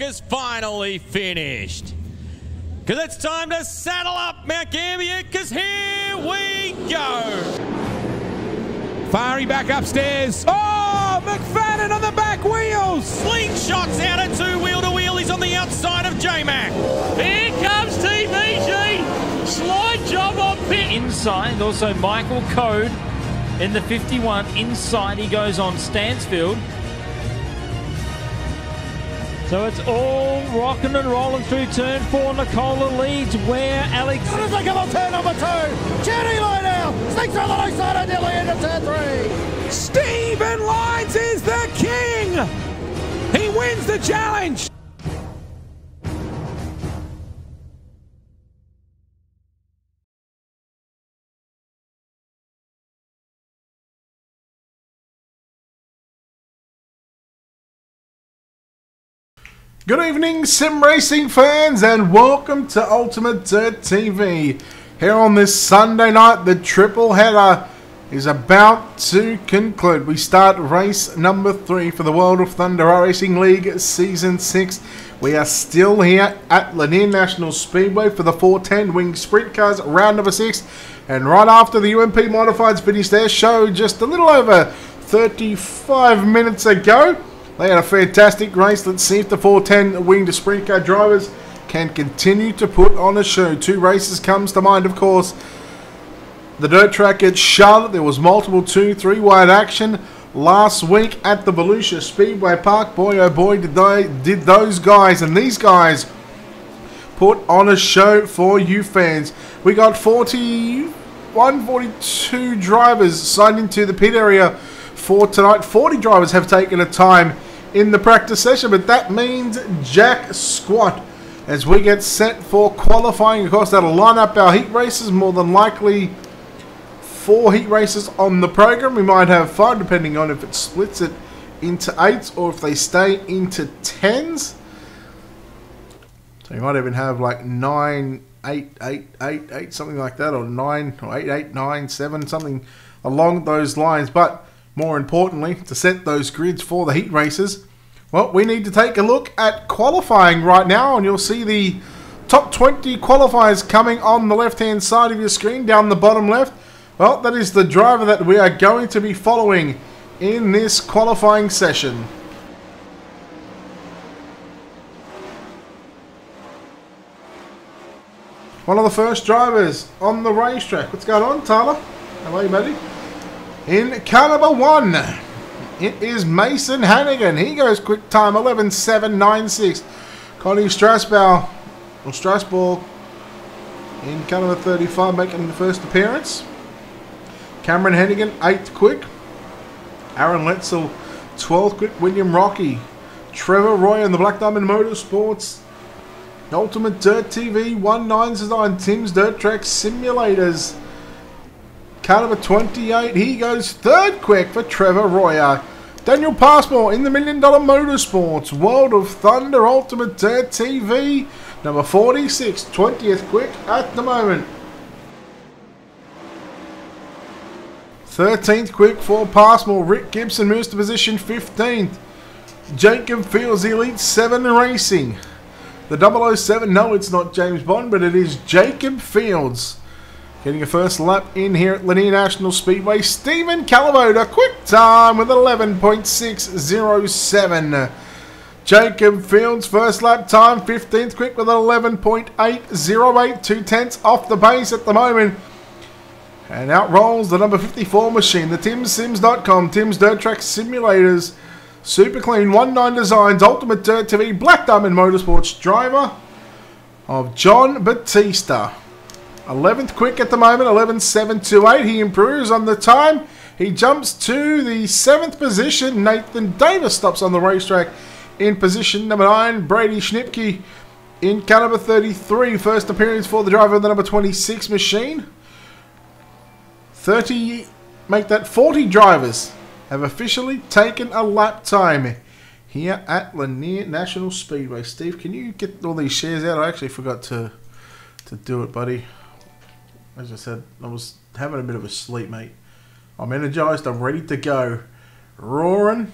has finally finished. Because it's time to saddle up Mount Gambier, because here we go. Fari back upstairs. Oh, McFadden on the back wheels. Slingshots out at two wheel to wheel. He's on the outside of J-Mac. Here comes TVG. Slide job on pit. Inside, also Michael Code in the 51. Inside he goes on Stansfield. So it's all rocking and rolling through turn 4. Nicola leads where Alex... As they come on turn number 2, Jenny Line now, sneaks through the low side until the end of turn 3. Stephen Lyons is the king. He wins the challenge. Good evening, sim racing fans, and welcome to Ultimate Dirt TV. Here on this Sunday night, the triple header is about to conclude. We start race number 3 for the World of Thunder Racing League Season 6. We are still here at Lanier National Speedway for the 410 Wing Sprint Cars round number 6. And right after the UMP Modifieds finished their show just a little over 35 minutes ago, they had a fantastic race. Let's see if the 410 winged sprint car drivers can continue to put on a show. 2 races comes to mind, of course. The dirt track at Charlotte. There was multiple 2-3 wide action last week at the Volusia Speedway Park. Boy, oh boy, did those guys and these guys put on a show for you fans. We got 42 drivers signed into the pit area for tonight. 40 drivers have taken a time in the practice session, but that means jack squat as we get set for qualifying. Of course, that'll line up our heat races. More than likely 4 heat races on the program. We might have 5 depending on if it splits it into 8s or if they stay into 10s. So you might even have like 9, 8, 8, 8, 8, something like that, or 9 or 8, 8, 9, 7, something along those lines. But more importantly, to set those grids for the heat races, well, we need to take a look at qualifying right now, and you'll see the top 20 qualifiers coming on the left-hand side of your screen, down the bottom left. Well, that is the driver that we are going to be following in this qualifying session. One of the first drivers on the racetrack. What's going on, Tyler? How are you, buddy? In car number 1, it is Mason Hannigan. He goes quick time 11.796. Connie Strasbourg in car number 35, making the first appearance. Cameron Hannigan 8th quick. Aaron Letzel 12th quick. William Rocky. Trevor Roy in the Black Diamond Motorsports Ultimate Dirt TV 19 Tim's Dirt Track Simulators. Car number 28, he goes 3rd quick for Trevor Royer. Daniel Passmore in the $1 Million Motorsports World of Thunder Ultimate Dirt TV, number 46, 20th quick at the moment. 13th quick for Passmore. Rick Gibson moves to position 15th. Jacob Fields, Elite 7 Racing. The 007, no, it's not James Bond, but it is Jacob Fields. Getting a first lap in here at Lanier National Speedway. Stephen Calavoda, quick time with 11.607. Jacob Fields, first lap time, 15th quick with 11.808. 2/10 off the pace at the moment. And out rolls the number 54 machine, the TimSims.com, Tim's Dirt Track Simulators. Super Clean 19 Designs, Ultimate Dirt TV, Black Diamond Motorsports driver of John Batista. 11th quick at the moment, 11.728. He improves on the time. He jumps to the 7th position. Nathan Davis stops on the racetrack in position number 9. Brady Schnipke in car number 33. First appearance for the driver of the number 26 machine. 40 drivers have officially taken a lap time here at Lanier National Speedway. Steve, can you get all these shares out? I actually forgot to do it, buddy. As I said, I was having a bit of a sleep, mate. I'm energized. I'm ready to go. Roaring.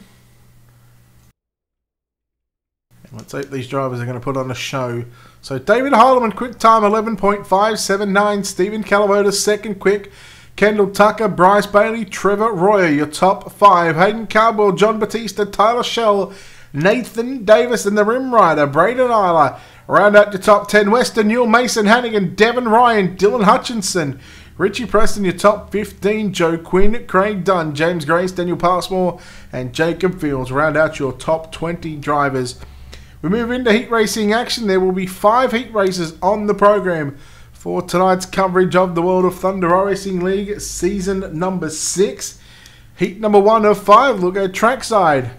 Let's hope these drivers are going to put on a show. So David Heilemann, quick time 11.579. Stephen Calavoda, second quick. Kendall Tucker, Bryce Bailey, Trevor Royer, your top 5. Hayden Cardwell, John Batista, Tyler Shell, Nathan Davis, and the Rim Rider, Braden Isla. Round out your top 10, Western Newell, Mason Hannigan, Devon Ryan, Dylan Hutchinson, Richie Preston, your top 15, Joe Quinn, Craig Dunn, James Grace, Daniel Passmore, and Jacob Fields. Round out your top 20 drivers. We move into heat racing action. There will be 5 heat races on the program for tonight's coverage of the World of Thunder Racing League season number 6. Heat number 1 of 5 will go trackside.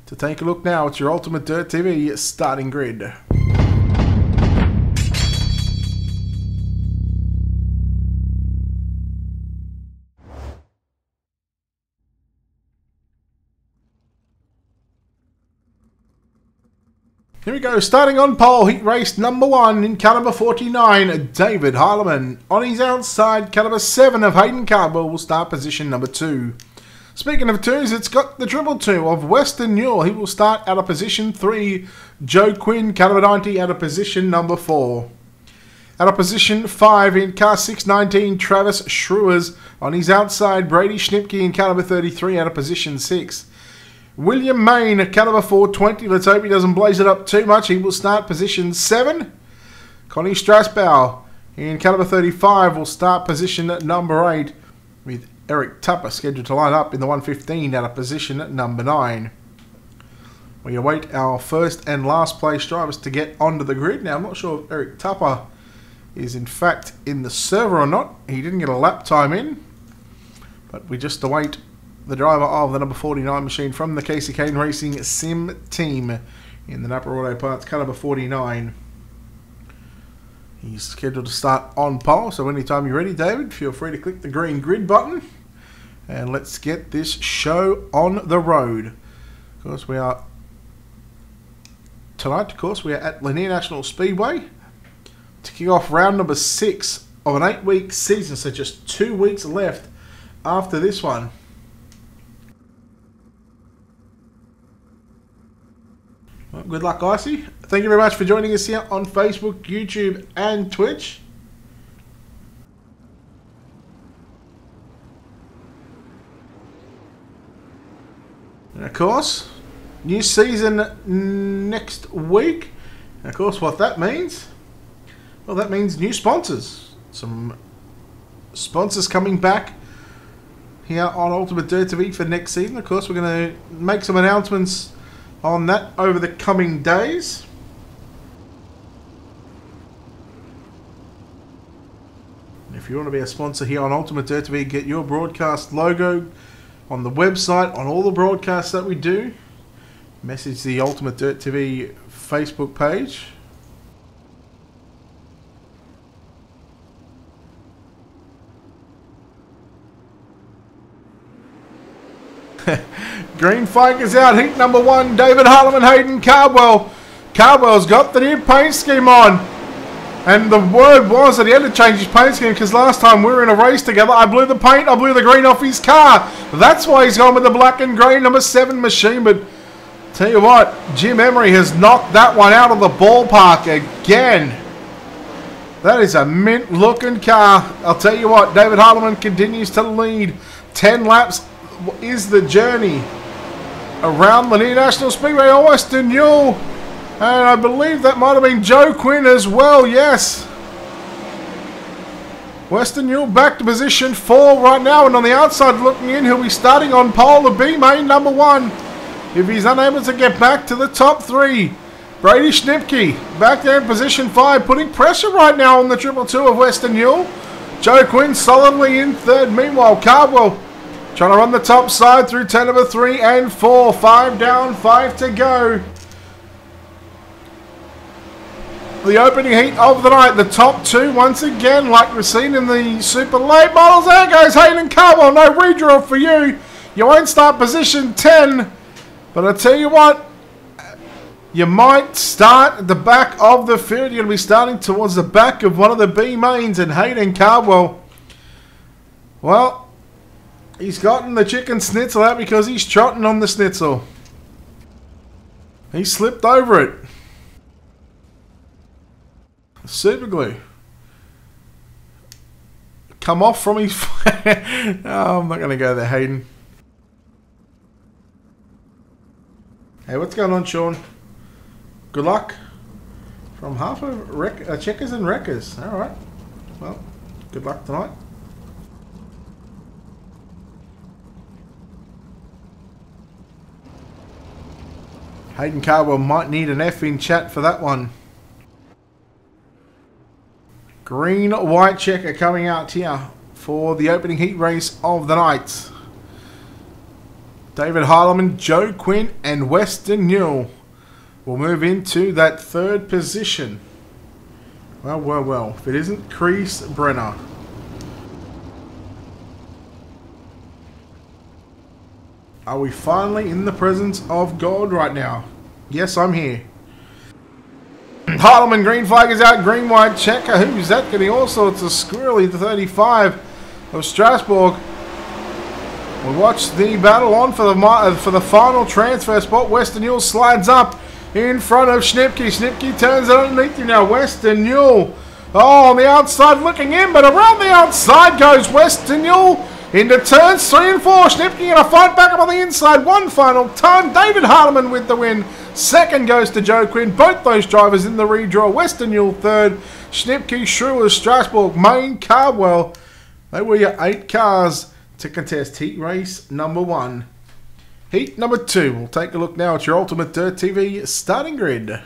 To take a look now at your Ultimate Dirt TV starting grid. Here we go, starting on pole, heat race number 1 in car number 49, David Heilemann. On his outside, car number 7 of Hayden Cardwell will start position number 2. Speaking of 2s, it's got the triple 2 of Western Newell. He will start out of position 3. Joe Quinn, car number 90, out of position number 4. Out of position 5 in car 619, Travis Schruers. On his outside, Brady Schnipke in car number 33, out of position 6. William Main, caliber 420. Let's hope he doesn't blaze it up too much. He will start position 7. Connie Strasbow in caliber 35 will start position number 8. With Eric Tupper scheduled to line up in the 115 out of position number 9. We await our first and last place drivers to get onto the grid. Now, I'm not sure if Eric Tupper is in fact in the server or not. He didn't get a lap time in. But we just await the driver of the number 49 machine from the Casey Kane Racing Sim team in the Napa Auto Parts car number 49. He's scheduled to start on pole, so anytime you're ready, David, feel free to click the green grid button and let's get this show on the road. Of course, we are tonight, of course, we are at Lanier National Speedway to kick off round number 6 of an 8-week season, so just 2 weeks left after this one. Well, good luck, Icy. Thank you very much for joining us here on Facebook, YouTube, and Twitch. And of course, new season next week. And of course, what that means? Well, that means new sponsors. Some sponsors coming back here on Ultimate Dirt TV for next season. Of course, we're going to make some announcements on that over the coming days. If you want to be a sponsor here on Ultimate Dirt TV, get your broadcast logo on the website, on all the broadcasts that we do. Message the Ultimate Dirt TV Facebook page. Green flag is out. Heat number 1, David Heilemann, Hayden Cardwell. Cardwell's got the new paint scheme on. And the word was that he had to change his paint scheme because last time we were in a race together, I blew the paint, I blew the green off his car. That's why he's gone with the black and grey number 7 machine. But tell you what, Jim Emery has knocked that one out of the ballpark again. That is a mint looking car. I'll tell you what, David Heilemann continues to lead. 10 laps is the journey around the Lanier National Speedway or Western Newell, and I believe that might have been Joe Quinn as well. Yes, Western Newell back to position 4 right now, and on the outside looking in, he'll be starting on pole to B main number 1 if he's unable to get back to the top 3. Brady Schnipke back there in position 5, putting pressure right now on the triple 2 of Western Newell. Joe Quinn solidly in 3rd. Meanwhile, Cardwell trying to run the top side through turn number 3 and 4. 5 down, 5 to go. The opening heat of the night. The top 2 once again, like we've seen in the super late models. There goes Hayden Cardwell. No redraw for you. You won't start position 10. But I tell you what, you might start at the back of the field. You're going to be starting towards the back of one of the B mains, and Hayden Cardwell, well, he's gotten the chicken schnitzel out because he's trotting on the schnitzel. He slipped over it. Super glue. Come off from his... Oh, I'm not going to go there, Hayden. Hey, what's going on, Sean? Good luck. From half of checkers and wreckers. Alright. Well, good luck tonight. Hayden Cardwell might need an F in chat for that one. Green-white checker coming out here for the opening heat race of the night. David Heilemann, Joe Quinn and Weston Newell will move into that third position. Well, well, well. If it isn't Chris Brenner. Are we finally in the presence of God right now? Yes, I'm here. Heilemann, green flag is out, green white checker. Who's that? Getting all sorts of squirrely, the 35 of Strasbourg. We watch the battle on for the final transfer spot. Weston Newell slides up in front of Schnipke. Schnipke turns it underneath him now. Weston Newell. Oh, on the outside looking in, but around the outside goes Weston Newell into turns 3 and 4. Schnipke going to fight back up on the inside one final time. David Heilemann with the win. Second goes to Joe Quinn. Both those drivers in the redraw. Weston Newell third. Schnipke, Schruer, Strasbourg, Main, Cardwell. They were your 8 cars to contest heat race number 1. Heat number 2. We'll take a look now at your Ultimate Dirt TV starting grid.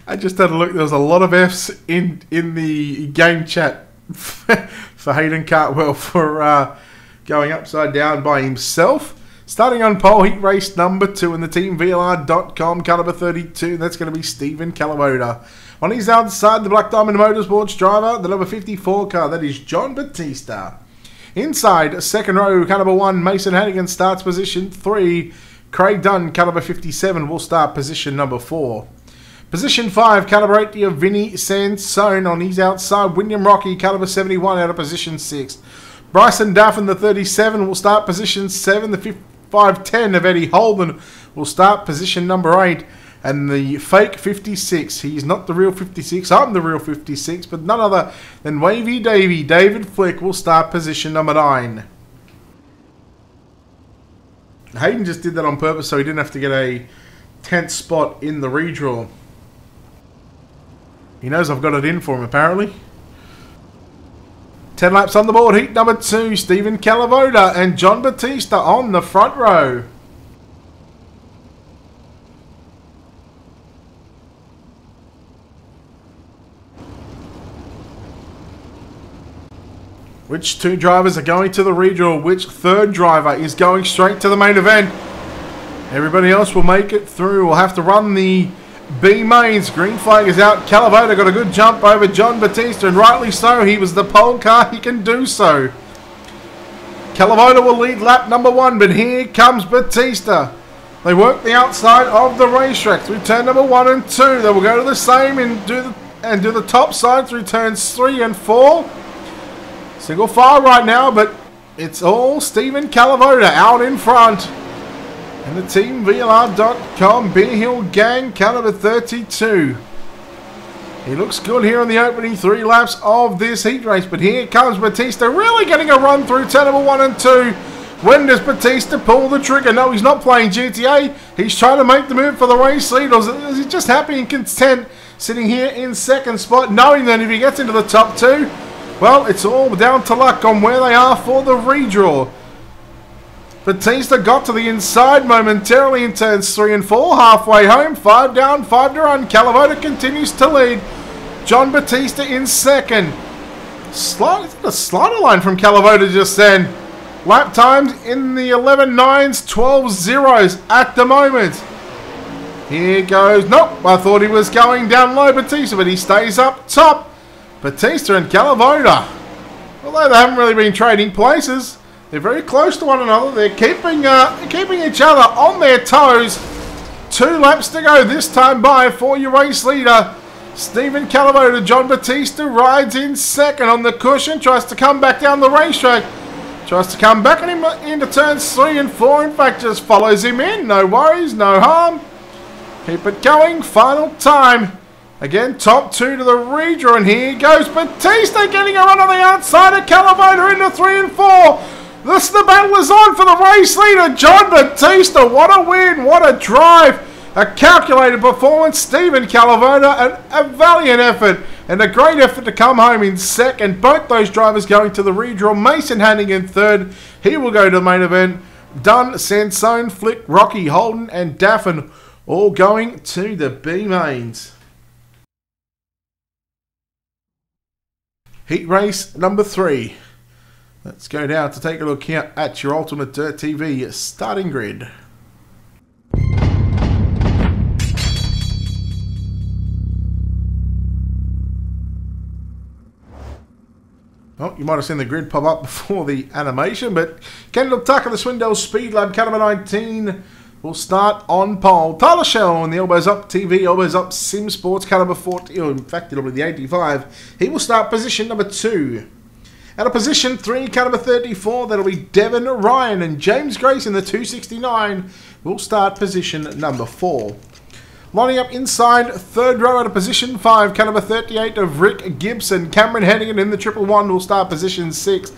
I just had a look. There was a lot of F's in the game chat for Hayden Cardwell for going upside down by himself. Starting on pole, heat race number 2 in the teamvlr.com, caliber 32. That's going to be Stephen Calavoda. On his outside, the Black Diamond Motorsports driver, the number 54 car, that is John Batista. Inside, second row, caliber 1, Mason Hannigan starts position 3. Craig Dunn, caliber 57, will start position number 4. Position 5, caliber 80 of Vinny Sansone. On his outside, William Rocky, caliber 71, out of position 6. Bryson Daffin, the 37, will start position 7. The 510 of Eddie Holden will start position number 8. And the fake 56, he's not the real 56, I'm the real 56, but none other than Wavy Davy, David Flick, will start position number 9. Hayden just did that on purpose so he didn't have to get a 10th spot in the redraw. He knows I've got it in for him, apparently. 10 laps on the board. Heat number 2, Stephen Calavoda and John Batista on the front row. Which 2 drivers are going to the redraw? Which 3rd driver is going straight to the main event? Everybody else will make it through. We'll have to run the B mains. Green flag is out. Calavoda got a good jump over John Batista, and rightly so. He was the pole car. He can do so. Calavoda will lead lap number 1, but here comes Batista. They work the outside of the racetrack through turn number 1 and 2. They will go to the same and do the top side through turns 3 and 4. Single file right now, but it's all Stephen Calavoda out in front. And the teamvlr.com Beer Hill Gang, caliber 32. He looks good here on the opening 3 laps of this heat race, but here comes Batista, really getting a run through turn number 1 and 2. When does Batista pull the trigger? No, he's not playing GTA. He's trying to make the move for the race lead. Or is he just happy and content sitting here in 2nd spot, knowing that if he gets into the top 2, well, it's all down to luck on where they are for the redraw. Batista got to the inside momentarily in turns 3 and 4. Halfway home, 5 down, 5 to run. Calavoda continues to lead. John Batista in 2nd. A slider line from Calavoda just then. Lap times in the 11.9s, 12.0s at the moment. Here goes. Nope, I thought he was going down low, Batista, but he stays up top. Batista and Calavoda. Although they haven't really been trading places, they're very close to one another. They're keeping each other on their toes. 2 laps to go this time by for your race leader. Stephen Calavoda, John Batista rides in second on the cushion. Tries to come back down the racetrack. Tries to come back into turns 3 and 4. In fact, just follows him in. No worries, no harm. Keep it going. Final time. Again, top 2 to the redraw. And here goes Batista getting a run on the outside of Calavoda into 3 and 4. The battle is on for the race leader, John Batista. What a win. What a drive. A calculated performance. Stephen Calavoda, a valiant effort and a great effort to come home in second. Both those drivers going to the redraw. Mason Hannigan third. He will go to the main event. Dunn, Sansone, Flick, Rocky, Holden and Daffin all going to the B mains. Heat race number 3. Let's go down to take a look here at your Ultimate Dirt TV starting grid. Oh, you might have seen the grid pop up before the animation, but Kendall Tucker, the Swindell Speed Lab, car number 19, will start on pole. Tyler Shell on the Elbows Up TV, Elbows Up Sim Sports, car number 40, or in fact it'll be the 85. He will start position number 2. Out of position 3, car number 34, that'll be Devin Ryan, and James Grace in the 269 will start position number 4. Lining up inside, third row out of position 5, car number 38 of Rick Gibson. Cameron Hennigan in the 111 will start position 6.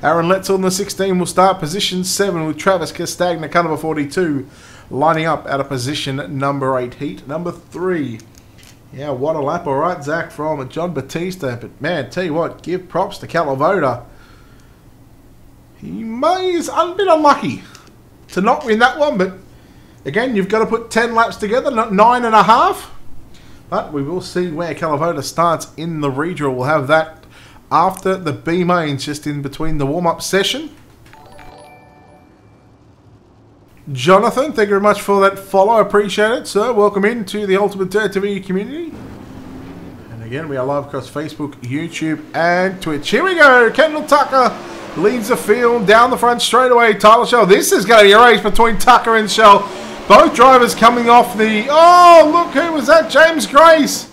Aaron Letzel in the 16 will start position 7 with Travis Castagna, car number 42. Lining up out of position number 8, heat number 3. Yeah, what a lap, all right, Zach, from John Batista. But man, tell you what, give props to Calavoda. He is a bit unlucky to not win that one, but again, you've got to put 10 laps together, not 9.5. But we will see where Calavoda starts in the redraw. We'll have that after the B mains, just in between the warm-up session. Jonathan, thank you very much for that follow. I appreciate it, sir. Welcome into the Ultimate Dirt TV community. And again, we are live across Facebook, YouTube, and Twitch. Here we go. Kendall Tucker leads the field down the front straightaway. Tyler Shell. This is going to be a race between Tucker and Shell. Both drivers coming off the... Oh, look, who was that? James Grace.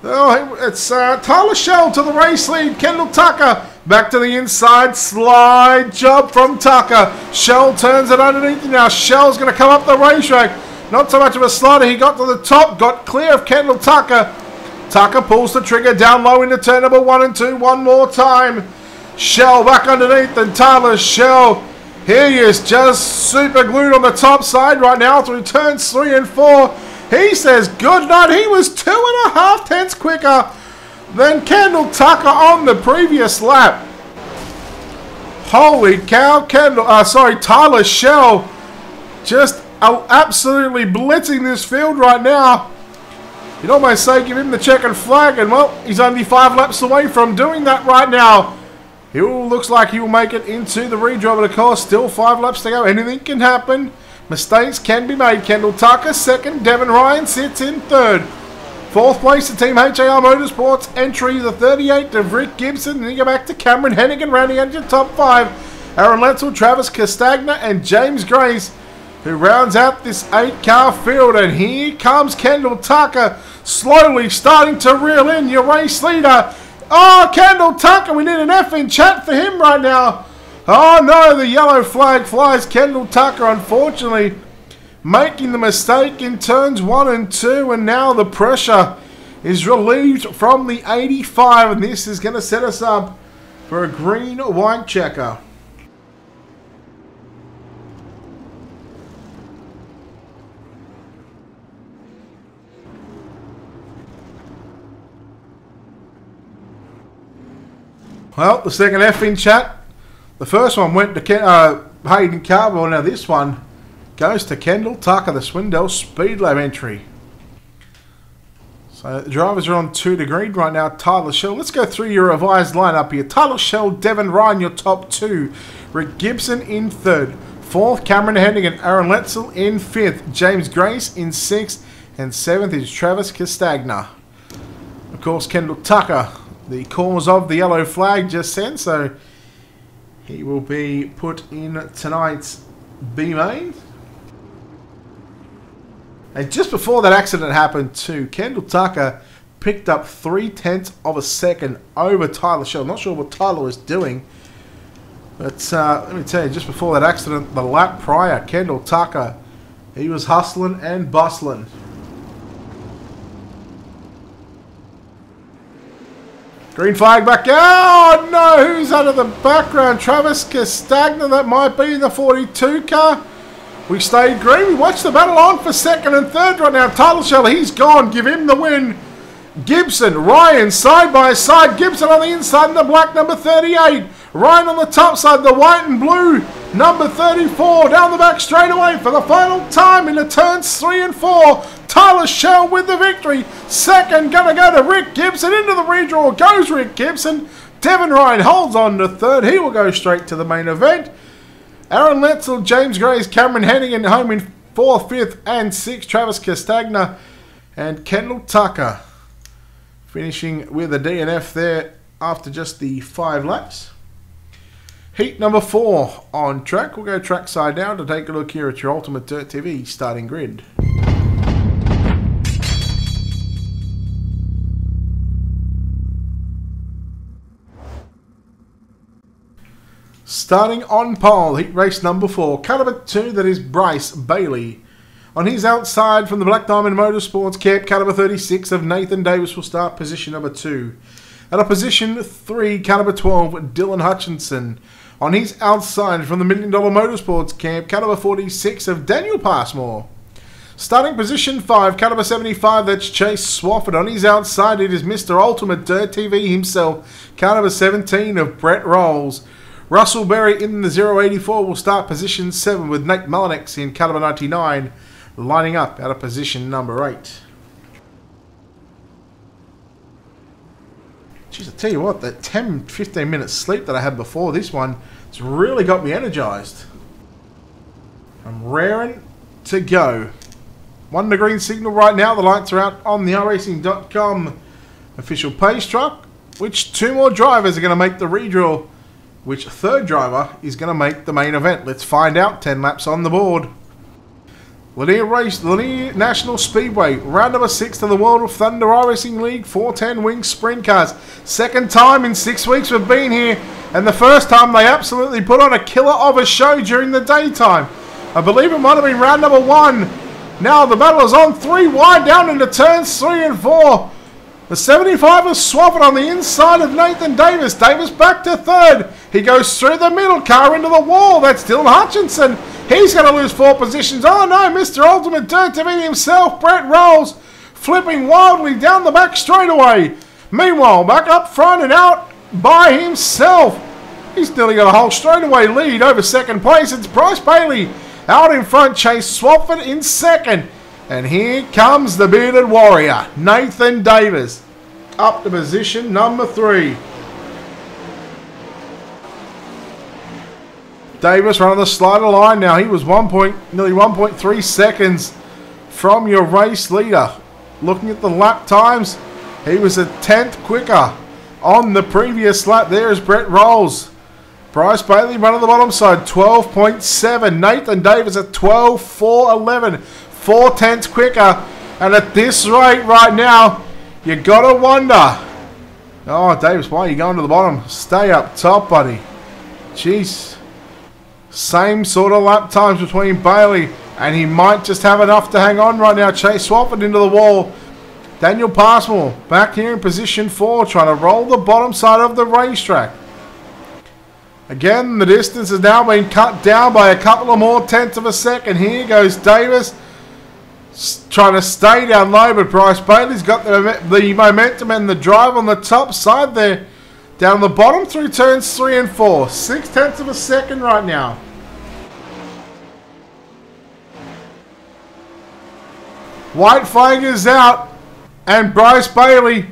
Oh, it's Tyler Shell to the race lead. Kendall Tucker back to the inside. Slide job from Tucker. Shell turns it underneath now. Shell's going to come up the racetrack. Not so much of a slider. He got to the top. Got clear of Kendall Tucker. Tucker pulls the trigger down low into turn number 1 and 2. One more time. Shell back underneath. And Tyler Shell... He is just super glued on the top side right now through turns 3 and 4. He says good night. He was 2.5 tenths quicker than Kendall Tucker on the previous lap. Holy cow, Tyler Shell just absolutely blitzing this field right now. You'd almost say give him the checkered flag, and well, he's only 5 laps away from doing that right now. He looks like he will make it into the redraw, but of course, still 5 laps to go. Anything can happen. Mistakes can be made. Kendall Tucker, second. Devin Ryan sits in third. Fourth place, the Team HAR Motorsports entry, the 38 of Rick Gibson. Then you go back to Cameron Hennigan, rounding out your top 5. Aaron Letzel, Travis Castagna, and James Grace, who rounds out this 8-car field. And here comes Kendall Tucker, slowly starting to reel in your race leader. Oh, Kendall Tucker, we need an F in chat for him right now. Oh no, the yellow flag flies. Kendall Tucker, unfortunately, making the mistake in turns 1 and 2. And now the pressure is relieved from the 85. And this is going to set us up for a green-white checker. Well, the second F in chat. The first one went to Hayden Carbell. Now this one goes to Kendall Tucker, the Swindell Speed Lab entry. So the drivers are on 2 to green right now. Tyler Shell. Let's go through your revised lineup here. Tyler Shell, Devin Ryan, your top 2. Rick Gibson in 3rd. 4th, Cameron Hennigan. Aaron Letzel in 5th. James Grace in 6th. And 7th is Travis Castagna. Of course, Kendall Tucker, the cause of the yellow flag just sent, so he will be put in tonight's B main. And just before that accident happened too, Kendall Tucker picked up 0.3 of a second over Tyler Shell. Not sure what Tyler was doing. But let me tell you, just before that accident, the lap prior, Kendall Tucker, he was hustling and bustling. Green flag back. Oh no, who's out of the background? Travis Castagna, that might be the 42 car. We stayed green. We watched the battle on for second and third right now. Tyler Shell, he's gone. Give him the win. Gibson, Ryan, side by side. Gibson on the inside in the black, number 38. Ryan on the top side, the white and blue, number 34. Down the back straight away for the final time in the turns 3 and 4. Tyler Shell with the victory. Second, gonna go to Rick Gibson. Into the redraw goes Rick Gibson. Devin Ryan holds on to third. He will go straight to the main event. Aaron Letzel, James Grace, Cameron Hennigan home in 4th, 5th and 6th. Travis Castagna and Kendall Tucker finishing with a DNF there after just the 5 laps. Heat number 4 on track. We'll go trackside now to take a look here at your Ultimate Dirt TV starting grid. Starting on pole, heat race number 4, caliber 2, that is Bryce Bailey. On his outside from the Black Diamond Motorsports camp, caliber 36 of Nathan Davis will start position number 2. At a position 3, caliber 12, Dylan Hutchinson. On his outside from the $1 Million Motorsports camp, caliber 46 of Daniel Passmore. Starting position 5, caliber 75, that's Chase Swafford. On his outside, it is Mr. Ultimate Dirt TV himself, caliber 17 of Brett Rolls. Russell Berry in the 084 will start position 7 with Nate Mullinex in caliber 99, lining up out of position number 8. Jeez, I tell you what, that 10-15 minutes sleep that I had before this one, it's really got me energized. I'm raring to go. 1 the green signal right now. The lights are out on the iRacing.com official page truck. Which 2 more drivers are going to make the redraw? Which 3rd driver is going to make the main event? Let's find out. 10 laps on the board. Lanier National Speedway, round number 6 of the World of Thunder iRacing League 410 Wing Sprint Cars. Second time in 6 weeks we've been here, and the first time they absolutely put on a killer of a show during the daytime. I believe it might have been round number 1. Now the battle is on 3 wide down into turns 3 and 4. The 75 is swapping on the inside of Nathan Davis. Davis back to 3rd. He goes through the middle car into the wall. That's Dylan Hutchinson. He's going to lose 4 positions. Oh no, Mr. Ultimate Dirt TV himself, Brett Rolls, flipping wildly down the back straightaway. Meanwhile, back up front and out by himself. He's nearly got a whole straightaway lead over 2nd place. It's Bryce Bailey out in front. Chase Swafford in 2nd. And here comes the bearded warrior, Nathan Davis, up to position number 3. Davis running the slider line now. He was nearly 1.3 seconds from your race leader. Looking at the lap times, he was a 10th quicker on the previous lap. There is Brett Rolls. Bryce Bailey running the bottom side, 12.7. Nathan Davis at 12.4.11. 4/10 quicker, and at this rate right now, you gotta wonder. Oh, Davis, why are you going to the bottom? Stay up top, buddy. Jeez. Same sort of lap times between Bailey, and he might just have enough to hang on right now. Chase Swafford into the wall. Daniel Passmore back here in position 4, trying to roll the bottom side of the racetrack. Again, the distance has now been cut down by a couple of more tenths of a second. Here goes Davis, trying to stay down low, but Bryce Bailey's got the momentum and the drive on the top side there. Down the bottom through turns 3 and 4. 0.6 of a second right now. White flag is out, and Bryce Bailey,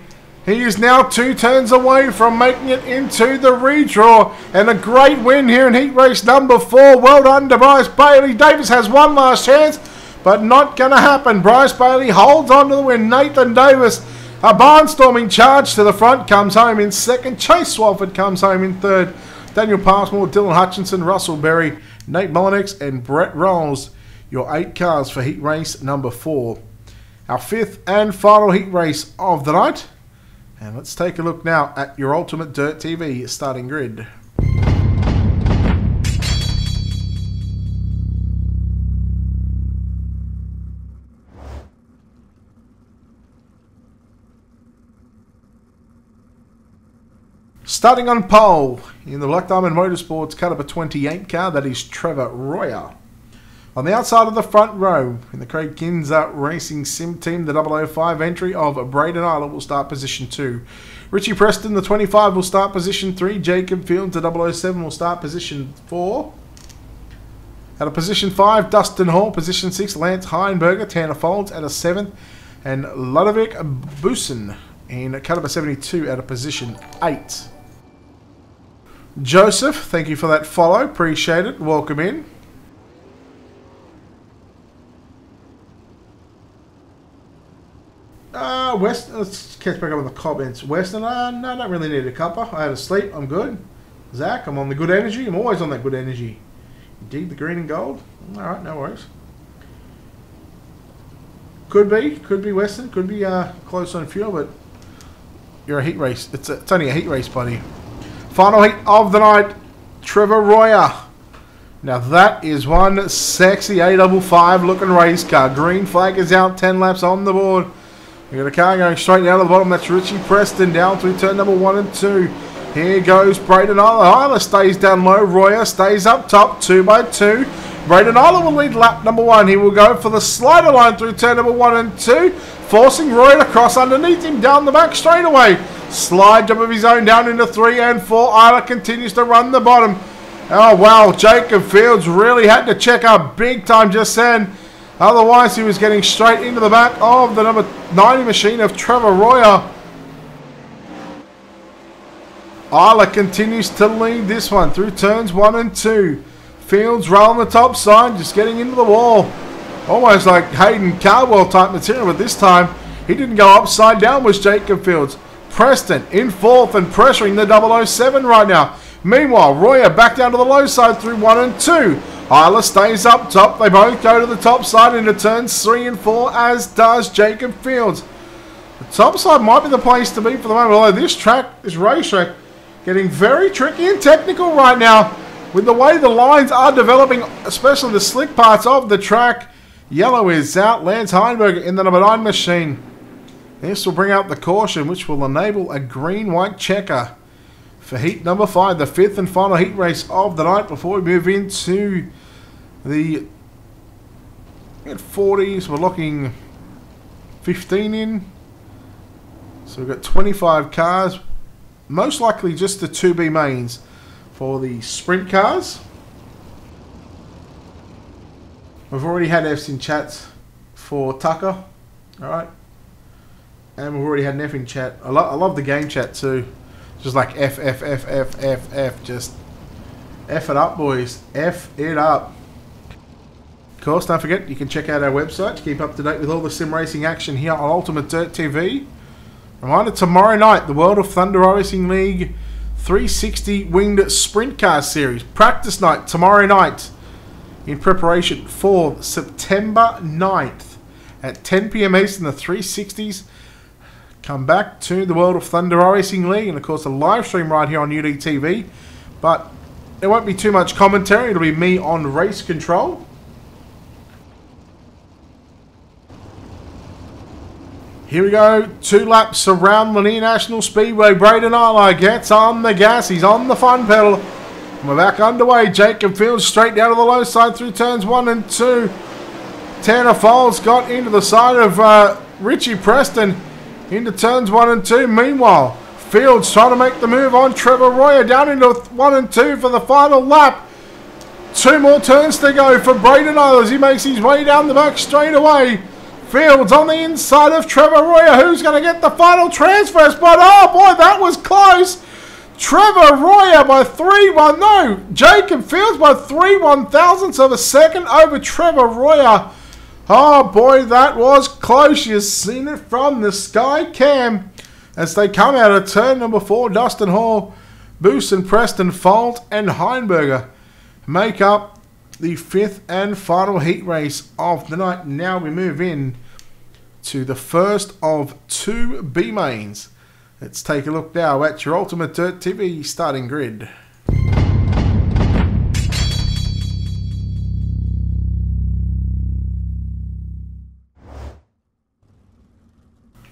he is now 2 turns away from making it into the redraw. And a great win here in heat race number 4. Well done to Bryce Bailey. Davis has one last chance, but not going to happen. Bryce Bailey holds on to the win. Nathan Davis, a barnstorming charge to the front, comes home in 2nd. Chase Swafford comes home in 3rd. Daniel Passmore, Dylan Hutchinson, Russell Berry, Nate Mullinex, and Brett Rolls, your 8 cars for heat race number 4. our 5th and final heat race of the night. And let's take a look now at your Ultimate Dirt TV starting grid. Starting on pole in the Black Diamond Motorsports Caliber 28 car, that is Trevor Royer. On the outside of the front row, in the Craig Kinzer Racing Sim Team, the 005 entry of Braden Isler will start position 2. Richie Preston, the 25, will start position 3. Jacob Fields, the 007, will start position 4. At a position 5, Dustin Hall. Position 6, Lance Heinberger. Tanner Folds at a 7th. And Ludovic Busen in Caliber 72 at a position 8. Joseph, thank you for that follow. Appreciate it. Welcome in. West, let's catch back up on the comments. Western, no, I don't really need a cuppa. I had a sleep. I'm good. Zach, I'm on the good energy. I'm always on that good energy. Indeed, the green and gold. Alright, no worries. Could be Western. Could be close on fuel, but you're a heat race. It's only a heat race, buddy. Final heat of the night, Trevor Royer. Now that is one sexy A55 looking race car. Green flag is out, 10 laps on the board. We got a car going straight down to the bottom. That's Richie Preston down through turn number 1 and 2. Here goes Braden Isler. Isler stays down low. Royer stays up top, 2 by 2. Braden Isler will lead lap number 1. He will go for the slider line through turn number 1 and 2, forcing Royer to cross underneath him down the back straightaway. Slide job of his own down into 3 and 4. Isler continues to run the bottom. Oh wow, Jacob Fields really had to check up big time just then. Otherwise he was getting straight into the back of the number 90 machine of Trevor Royer. Isler continues to lead this one through turns 1 and 2. Fields rolling the top side, just getting into the wall. Almost like Hayden Cardwell type material, but this time he didn't go upside down, was Jacob Fields. Preston in 4th and pressuring the 007 right now. Meanwhile, Royer back down to the low side through 1 and 2. Isler stays up top. They both go to the top side into turns 3 and 4, as does Jacob Fields. The top side might be the place to be for the moment, although this racetrack, getting very tricky and technical right now with the way the lines are developing, especially the slick parts of the track. Yellow is out. Lance Heinberger in the number 9 machine. This will bring out the caution, which will enable a green-white checker for heat number 5, the 5th and final heat race of the night, before we move into the 40s. We're locking 15 in. So we've got 25 cars, most likely just the 2B mains for the sprint cars. We've already had F's in chats for Tucker. Alright. And we've already had an F in chat. I love the game chat too. Just like F. Just F it up, boys. F it up. Of course, don't forget, you can check out our website to keep up to date with all the sim racing action here on Ultimate Dirt TV. Reminder, tomorrow night, the World of Thunder Racing League 360 Winged Sprint Car Series. Practice night tomorrow night in preparation for September 9th at 10 PM Eastern, the 360s. Come back to the World of Thunder Racing League, and of course a live stream right here on UDTV. But there won't be too much commentary. It'll be me on race control. Here we go. 2 laps around Lanier National Speedway. Braden Isler gets on the gas. He's on the fun pedal. And we're back underway. Jacob Fields straight down to the low side through turns 1 and 2. Tanner Folds got into the side of Richie Preston into turns 1 and 2. Meanwhile, Fields trying to make the move on Trevor Royer down into 1 and 2 for the final lap. 2 more turns to go for Braden Isler as he makes his way down the back straight away. Fields on the inside of Trevor Royer. Who's going to get the final transfer spot? Oh boy, that was close. Trevor Royer by 3-1. No, Jacob Fields by 3/1000ths of a second over Trevor Royer. Oh boy, that was close. You've seen it from the Sky Cam as they come out of turn number 4. Dustin Hall, Boost, Preston, Folt, and Heinberger make up the 5th and final heat race of the night. Now we move in to the first of 2 B mains. Let's take a look now at your Ultimate Dirt TV starting grid.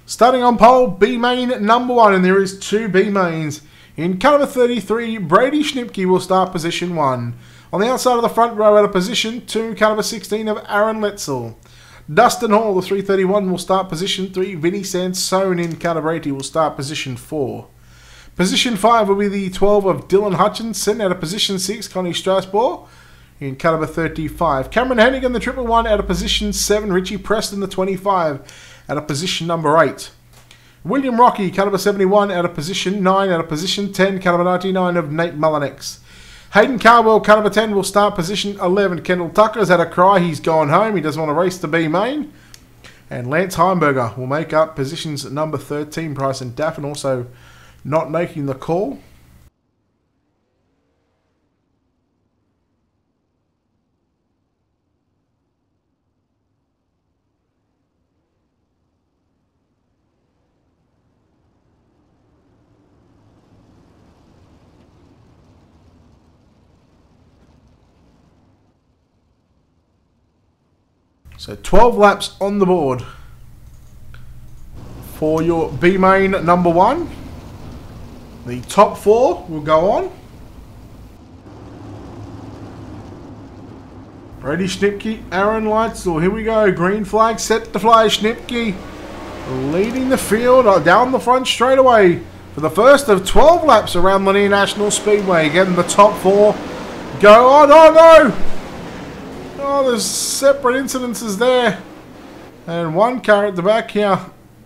Starting on pole, B main number 1, and there is 2 B mains. In car number 33, Brady Schnipke will start position 1. On the outside of the front row at a position 2, car number 16 of Aaron Letzel. Dustin Hall, the 331, will start position 3. Vinny Sansone in car number 80 will start position 4. Position 5 will be the 12 of Dylan Hutchinson at a position 6, Connie Strasbourg in car number 35. Cameron Hennigan, the 111, at a position 7. Richie Preston, the 25, at a position number 8. William Rocky, car number 71, at a position 9. At a position 10, car number 99 of Nate Mullinex. Hayden Carwell, car number 10, will start position 11. Kendall Tucker's had a cry. He's gone home. He doesn't want to race the B main. And Lance Heimberger will make up positions number 13. Bryson Daffin also not making the call. So 12 laps on the board for your B main number 1. The top 4 will go on. Brady Schnipke, Aaron Leitzel. Here we go. Green flag set to fly. Schnipke leading the field down the front straightaway for the first of 12 laps around Lanier National Speedway. Again, the top 4 go on. Oh no! Oh, there's separate incidences there. And one car at the back here.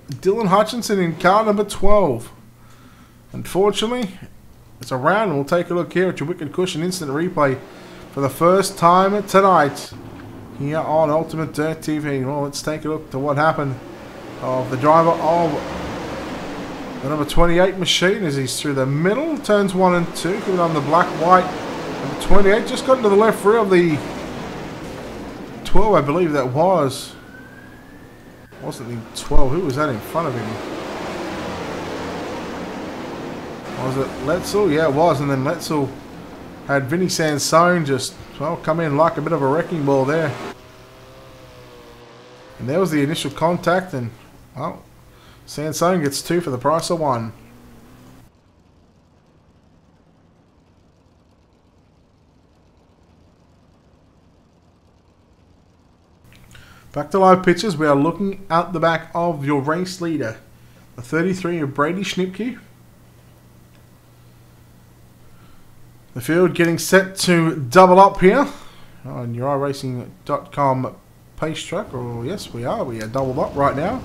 Dylan Hutchinson in car number 12. Unfortunately, it's around, and we'll take a look here at your Wicked Cushion instant replay for the first time tonight here on Ultimate Dirt TV. Well, let's take a look to what happened of the driver of the number 28 machine as he's through the middle. Turns 1 and 2, coming on the black-white. Number 28 just got into the left rear of the 12, I believe that was. Wasn't the 12. Who was that in front of him? Was it Letzel? Yeah, it was. And then Letzel had Vinny Sansone just, well, come in like a bit of a wrecking ball there. And there was the initial contact. And, well, Sansone gets 2 for the price of 1. Back to live pictures, we are looking out the back of your race leader. The 33 of Brady Schnipke. The field getting set to double up here on your iRacing.com pace track. Oh, yes, we are. We are doubled up right now.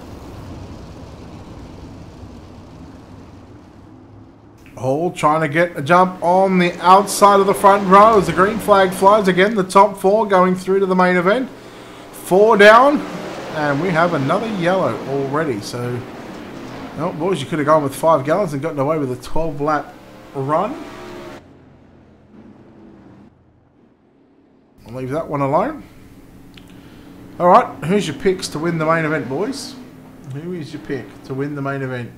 Hall trying to get a jump on the outside of the front row as the green flag flies again. The top 4 going through to the main event. 4 down, and we have another yellow already. So, oh, boys, you could have gone with 5 gallons and gotten away with a 12-lap run. I'll leave that one alone. All right, who's your picks to win the main event, boys? Who is your pick to win the main event?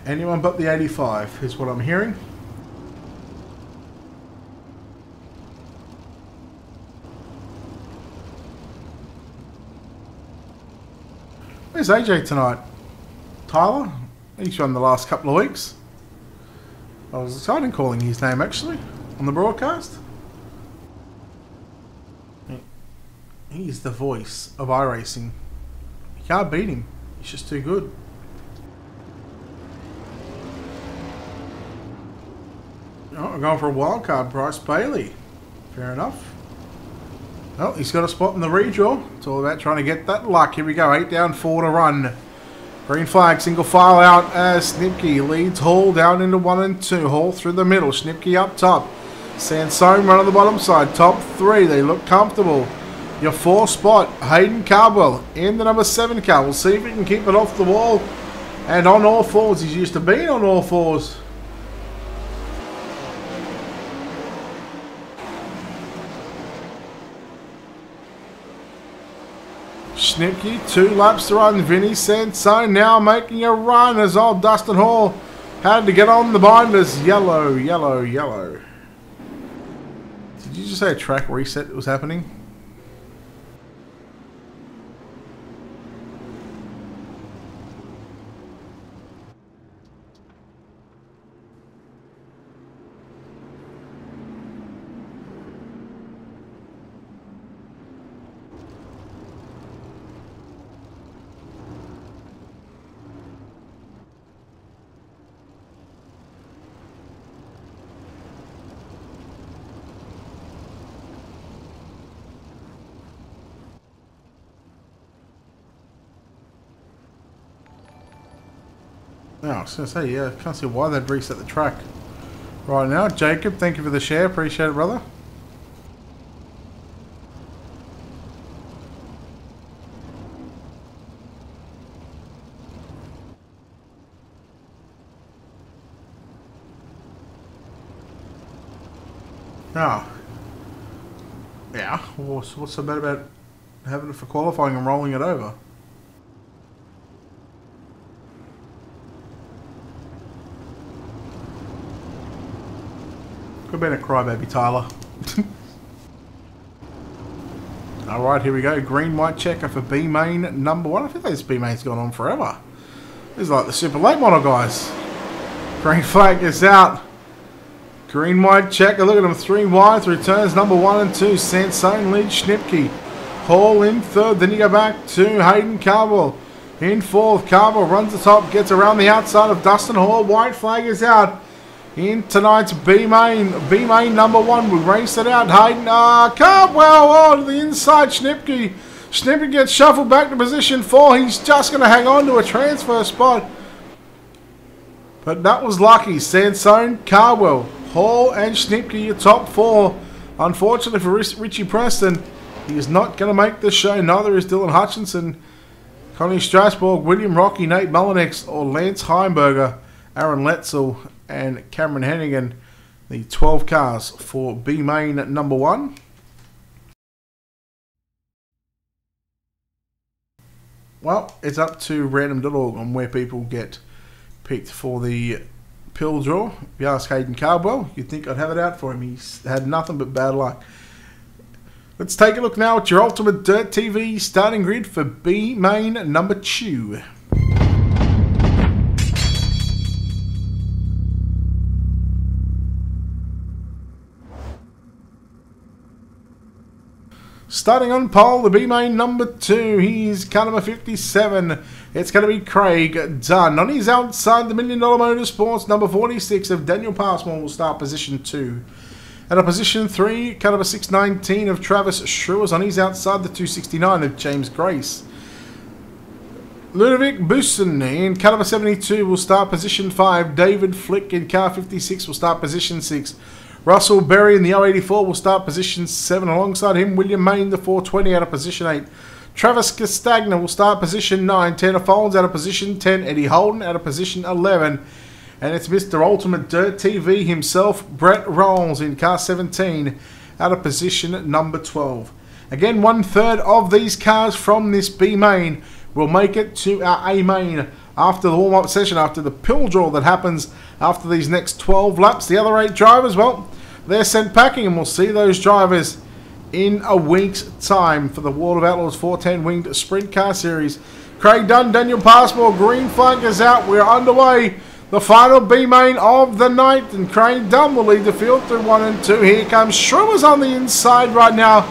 Anyone but the 85 is what I'm hearing. Where's AJ tonight? Tyler? He's run the last couple of weeks. I was excited calling his name actually on the broadcast. He's the voice of iRacing. You can't beat him. He's just too good. Oh, we're going for a wild card, Bryce Bailey. Fair enough. Well, he's got a spot in the redraw. It's all about trying to get that luck. Here we go. 8 down, 4 to run. Green flag, single file out as Schnipke leads Hall down into 1 and 2. Hall through the middle. Schnipke up top. Sansone run on the bottom side. Top 3. They look comfortable. Your 4th spot, Hayden Cardwell in the number 7 car. We'll see if he can keep it off the wall and on all fours. He's used to being on all fours. Schnipke, 2 laps to run. Vinny Sansone now making a run as old Dustin Hall had to get on the binders. Yellow, yellow, yellow. Did you just say a track reset was happening? No, I was going to say, yeah, I can't see why they'd reset the track right now. Jacob, thank you for the share. Appreciate it, brother. Ah. Yeah, what's so bad about having it for qualifying and rolling it over? Could have been a crybaby, Tyler. Alright, here we go. Green, white checker for B main number 1. I think this B main's gone on forever. This is like the super late model, guys. Green flag is out. Green, white checker. Look at them. 3 wide through turns number 1 and 2. Sansone leads Schnipke. Hall in 3rd. Then you go back to Hayden Cardwell. In 4th. Cardwell runs the top. Gets around the outside of Dustin Hall. White flag is out. In tonight's B main number 1, we race it out. Hayden, Cardwell to the inside. Schnipke. Schnipke gets shuffled back to position 4. He's just going to hang on to a transfer spot. But that was lucky. Sansone, Cardwell, Hall and Schnipke, your top 4. Unfortunately for Richie Preston, he is not going to make the show. Neither is Dylan Hutchinson, Connie Strasbourg, William Rocky, Nate Mullinex, or Lance Heimberger, Aaron Letzel, and Cameron Hennigan, the 12 cars for B main number 1. Well, it's up to random.org on where people get picked for the pill draw. If you ask Hayden Cardwell, you'd think I'd have it out for him. He's had nothing but bad luck. Let's take a look now at your Ultimate Dirt TV starting grid for B main number 2. Starting on pole, the B main number 2, he's car number 57. It's going to be Craig Dunn. On his outside, the $1 Million Motorsports, number 46 of Daniel Passmore will start position 2. At a position 3, car number 619 of Travis Schruers. On his outside, the 269 of James Grace. Ludovic Bussen in car number 72 will start position 5. David Flick in car 56 will start position 6. Russell Berry in the 084 will start position 7. Alongside him, William Main, the 420 out of position 8. Travis Castagna will start position 9. Tanner Folds out of position 10. Eddie Holden out of position 11. And it's Mr. Ultimate Dirt TV himself, Brett Rolls in car 17 out of position number 12. Again, 1/3 of these cars from this B main will make it to our A main after the warm-up session, after the pill draw that happens after these next 12 laps. The other 8 drivers, well, they're sent packing, and we'll see those drivers in a week's time for the World of Outlaws 410 Winged Sprint Car Series. Craig Dunn, Daniel Passmore, green flag is out. We're underway. The final B main of the night, and Craig Dunn will lead the field through 1 and 2. Here comes Schruers on the inside right now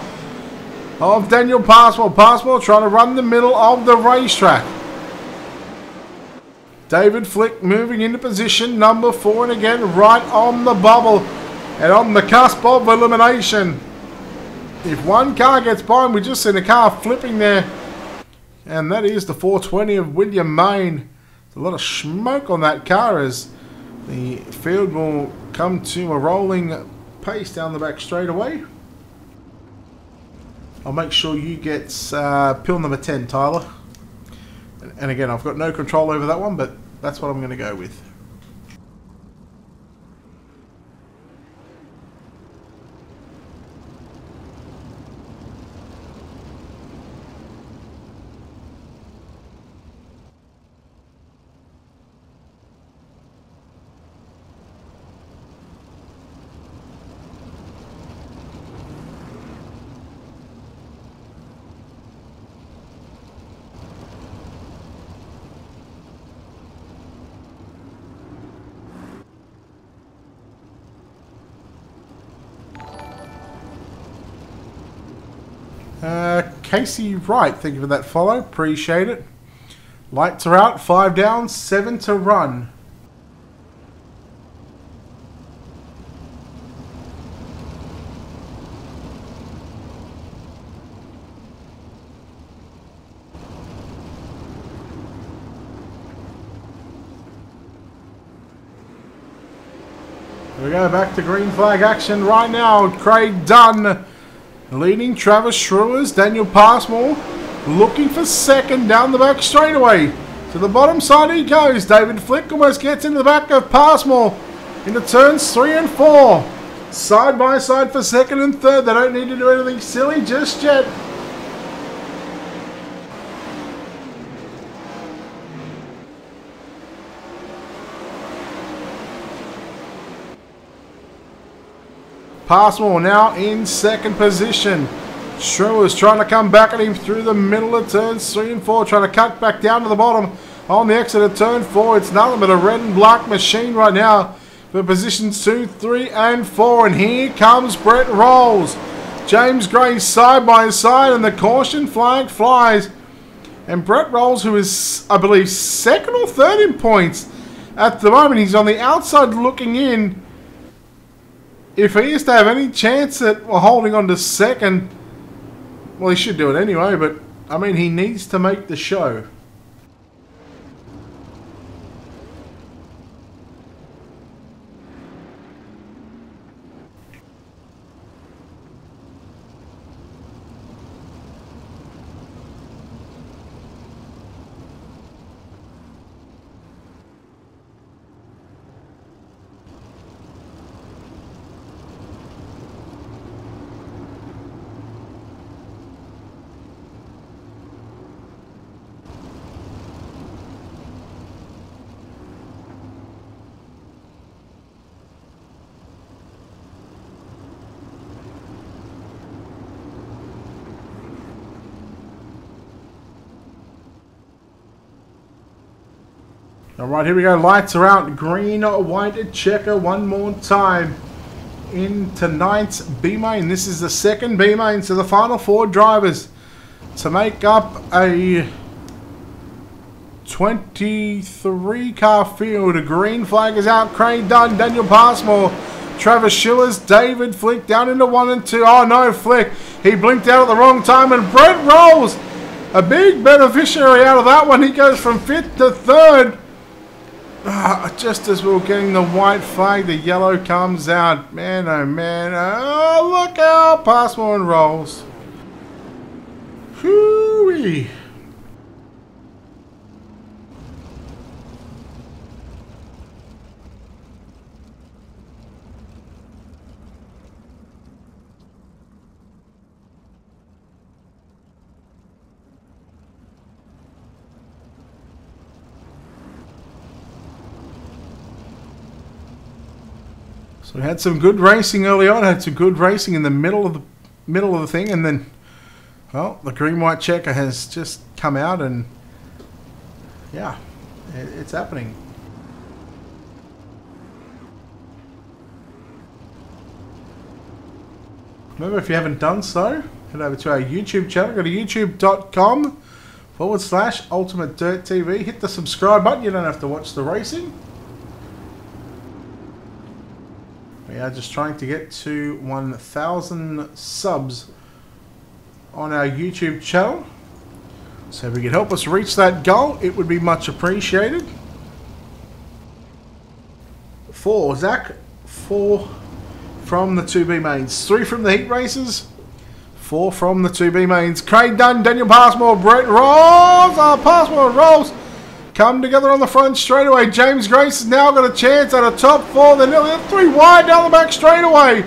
of Daniel Passmore. Passmore trying to run the middle of the racetrack. David Flick moving into position number 4, and again right on the bubble and on the cusp of elimination. If one car gets by him, we just seen a car flipping there, and that is the 420 of William Main. There's a lot of smoke on that car as the field will come to a rolling pace down the back straightaway. I'll make sure you get pill number 10, Tyler. And again, I've got no control over that one, but that's what I'm going to go with. Casey Wright, thank you for that follow. Appreciate it. Lights are out. 5 down, 7 to run. Here we go, back to green flag action right now. Craig Dunn leading Travis Schruers. Daniel Passmore looking for second down the back straightaway. To the bottom side he goes. David Flick almost gets into the back of Passmore into turns 3 and 4. Side by side for second and third. They don't need to do anything silly just yet. Passmore now in second position. Schruers trying to come back at him through the middle of turns 3 and 4. Trying to cut back down to the bottom on the exit of turn 4. It's nothing but a red and black machine right now for positions 2, 3 and 4. And here comes Brett Rolls. James Gray side by side and the caution flag flies. And Brett Rolls, who is, I believe, second or third in points at the moment. He's on the outside looking in. If he is to have any chance at holding on to second, well, he should do it anyway, but, I mean, he needs to make the show. Alright, here we go. Lights are out. Green, white checker one more time in tonight's B-Main. This is the second B-Main, so the final 4 drivers to make up a 23 car field. A green flag is out. Craig Dunn, Daniel Passmore, Travis Schillers, David Flick down into 1 and 2. Oh no, Flick. He blinked out at the wrong time and Brett Rolls, a big beneficiary out of that one. He goes from 5th to 3rd. Just as we were getting the white flag, the yellow comes out. Man, oh man. Oh, look how Passmore and Rolls. Hoo-wee. So we had some good racing early on. Had some good racing in the middle of the thing, and then, well, the green-white checker has just come out, and yeah, it's happening. Remember, if you haven't done so, head over to our YouTube channel. Go to youtube.com/Ultimate Dirt TV. Hit the subscribe button. You don't have to watch the racing. We are just trying to get to 1,000 subs on our YouTube channel. So if you could help us reach that goal, it would be much appreciated. 4, Zach. 4 from the 2B mains. 3 from the heat races. 4 from the 2B mains. Craig Dunn, Daniel Passmore, Brett Rolls. Passmore and Rolls come together on the front straightaway. James Grace has now got a chance at a top 4. They're nearly 3 wide down the back straightaway.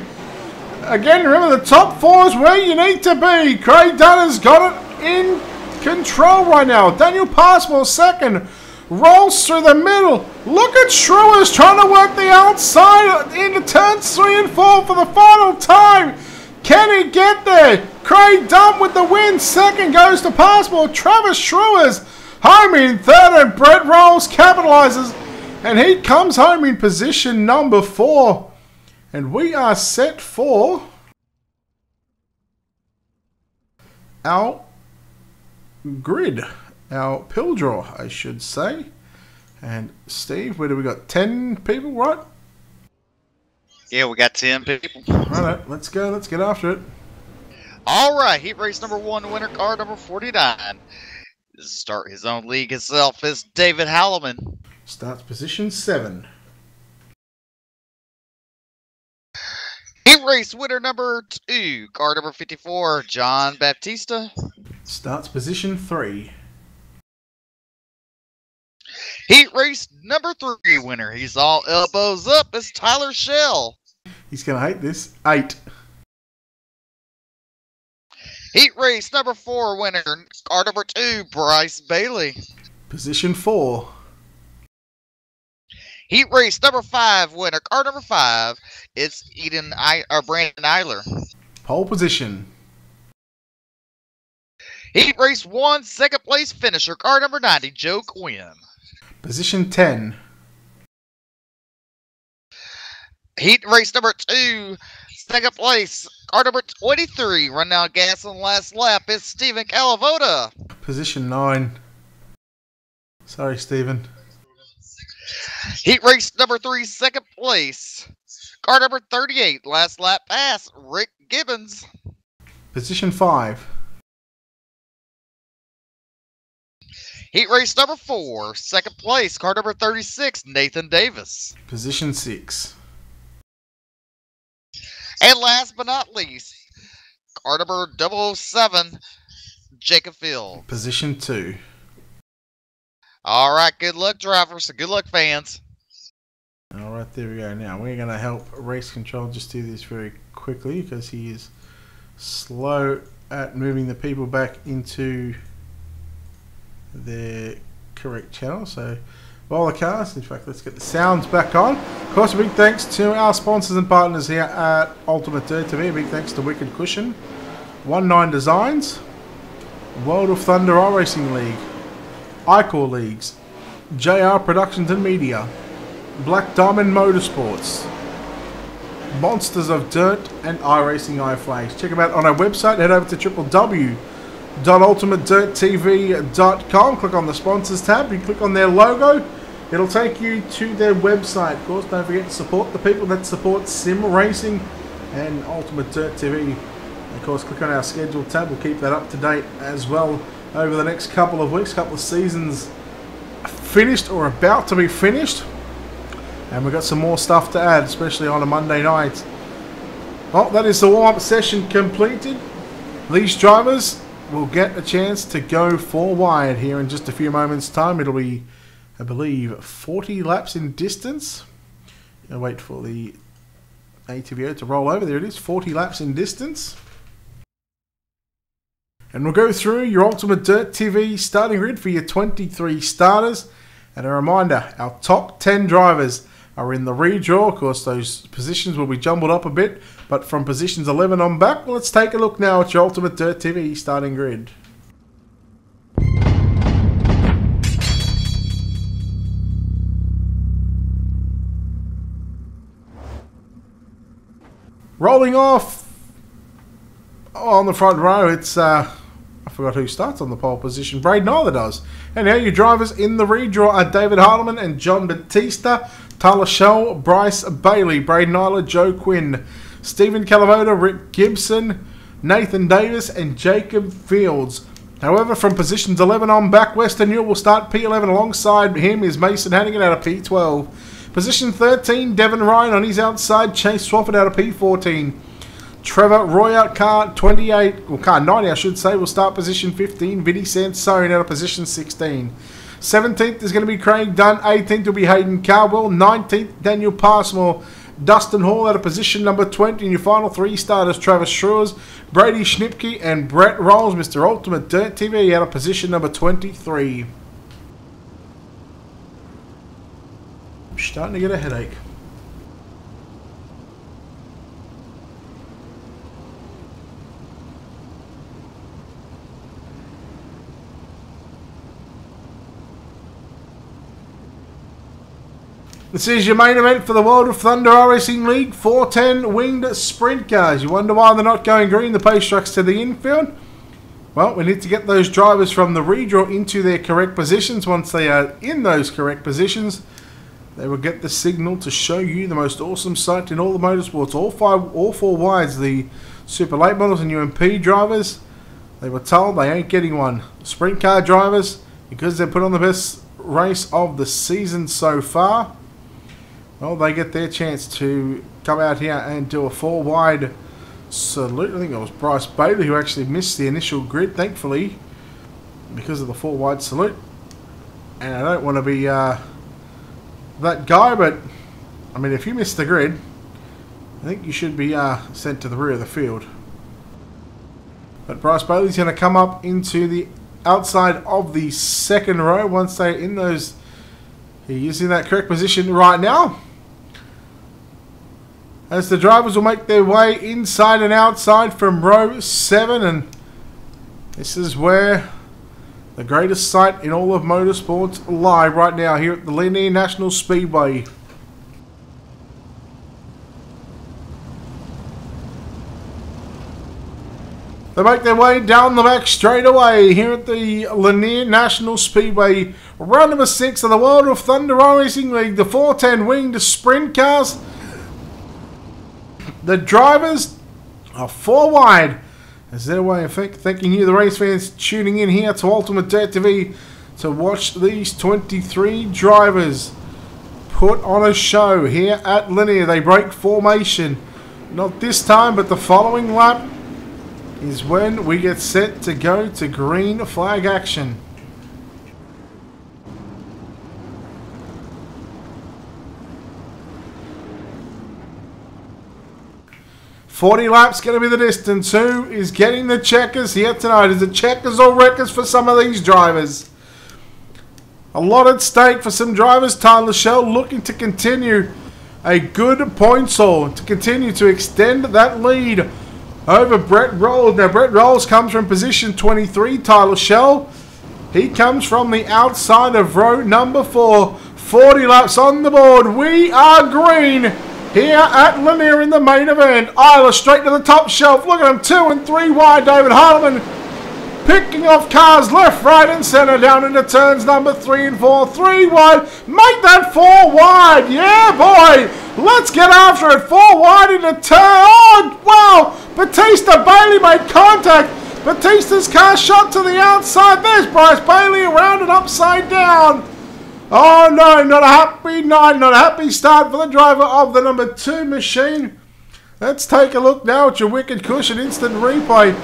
Again, remember the top 4 is where you need to be. Craig Dunn has got it in control right now. Daniel Passmore second. Rolls through the middle. Look at Schruers trying to work the outside into turns 3 and 4 for the final time. Can he get there? Craig Dunn with the win. Second goes to Passmore. Travis Schruers home in third, and Brett Rolls capitalises. And he comes home in position number 4. And we are set for our grid. Our pill draw, I should say. And Steve, where do we got? 10 people, right? Yeah, we got 10 people. Alright, let's go. Let's get after it. All right, heat race number 1, winner car number 49. Start his own league himself is David Halliman. Starts position 7. Heat race winner number 2, car number 54, John Baptista. Starts position 3. Heat race number 3 winner, he's all elbows up, is Tyler Shell. He's going to hate this. 8. Heat race number 4 winner, car number 2, Bryce Bailey. Position 4. Heat race number 5 winner, car number 5, it's Brandon Eiler. Pole position. Heat race 1, second place finisher, car number 90, Joe Quinn. Position 10. Heat race number 2, second place, car number 23, run out of gas on the last lap, is Stephen Calavota. Position 9. Sorry, Stephen. Heat race number 3, second place, car number 38, last lap pass, Rick Gibbons. Position 5. Heat race number 4, second place, car number 36, Nathan Davis. Position 6. And last but not least, car number 007, Jacob Field. Position 2. All right, good luck, drivers. Good luck, fans. All right, there we go. Now, we're going to help Race Control just do this very quickly because he is slow at moving the people back into their correct channel. So, while the cars, in fact, let's get the sounds back on. Of course, a big thanks to our sponsors and partners here at Ultimate Dirt TV. A big thanks to Wicked Cushion, 19 Designs, World of Thunder iRacing League, iCore Leagues, JR Productions and Media, Black Diamond Motorsports, Monsters of Dirt, and iRacing iFlags. Check them out on our website. Head over to www.ultimatedirttv.com. Click on the sponsors tab. You click on their logo. It'll take you to their website. Of course, don't forget to support the people that support sim racing and Ultimate Dirt TV. Of course, click on our schedule tab. We'll keep that up to date as well over the next couple of weeks. Couple of seasons finished or about to be finished. And we've got some more stuff to add, especially on a Monday night. Well, that is the warm-up session completed. These drivers will get a chance to go 4 wide here in just a few moments' time. It'll be, I believe, 40 laps in distance. I'll wait for the ATVO to roll over. There it is, 40 laps in distance. And we'll go through your Ultimate Dirt TV starting grid for your 23 starters. And a reminder, our top 10 drivers are in the redraw. Of course, those positions will be jumbled up a bit, but from positions 11 on back, let's take a look now at your Ultimate Dirt TV starting grid. Rolling off on the front row, it's I forgot who starts on the pole position. Braden Eiler does. And now your drivers in the redraw are David Hardiman and John Batista, Tyler Shell, Bryce Bailey, Braden Eiler, Joe Quinn, Stephen Calavota, Rick Gibson, Nathan Davis, and Jacob Fields. However, from positions 11 on back, Western Newell will start P11. Alongside him is Mason Hannigan out of P12. Position 13, Devon Ryan on his outside, Chase Swafford out of P14. Trevor Royer, car 28, or car 90 I should say, will start position 15. Vinny Sansone out of position 16. 17th is going to be Craig Dunn. 18th will be Hayden Caldwell. 19th, Daniel Passmore. Dustin Hall out of position number 20. And your final 3 starters, Travis Schruers, Brady Schnipke, and Brett Rolls. Mr. Ultimate Dirt TV out of position number 23. I'm starting to get a headache. This is your main event for the World of Thunder Racing League 410 winged sprint cars. You wonder why they're not going green, the pace trucks to the infield? Well, we need to get those drivers from the redraw into their correct positions. Once they are in those correct positions, they will get the signal to show you the most awesome sight in all the motorsports. All 4 wides, the super late models and UMP drivers, they were told they ain't getting one. Sprint car drivers, because they put on the best race of the season so far, well, they get their chance to come out here and do a 4-wide salute. I think it was Bryce Bailey who actually missed the initial grid, thankfully, because of the 4-wide salute. And I don't want to be that guy, but I mean, if you miss the grid, I think you should be sent to the rear of the field. But Bryce Bailey's going to come up into the outside of the second row once they're in those. He is in that correct position right now, as the drivers will make their way inside and outside from row 7, and this is where the greatest sight in all of motorsports lie right now here at the Lanier National Speedway. They make their way down the back straight away here at the Lanier National Speedway. Round number 6 of the World of Thunder Racing League, the 410 winged sprint cars. The drivers are 4 wide. As their way of thanking you, the race fans, tuning in here to Ultimate Dirt TV to watch these 23 drivers put on a show here at Lanier. They break formation. Not this time, but the following lap is when we get set to go to green flag action. "40 laps going to be the distance. Who is getting the checkers here tonight? Is it checkers or wreckers for some of these drivers? A lot at stake for some drivers. Tyler Shell looking to continue a good points haul, to continue to extend that lead over Brett Rolls. Now, Brett Rolls comes from position 23. Tyler Shell, he comes from the outside of row number 4. 40 laps on the board. We are green here at Lanier in the main event. Isla straight to the top shelf. Look at them, 2 and 3 wide. David Harleman picking off cars left, right and centre down into turns number 3 and 4. 3 wide. Make that 4 wide. Yeah, boy. Let's get after it. 4 wide into turn. Oh, wow. Batista Bailey made contact. Batista's car shot to the outside. There's Bryce Bailey around and upside down. Oh no, not a happy night, not a happy start for the driver of the number 2 machine. Let's take a look now at your Wicked Cushion instant replay.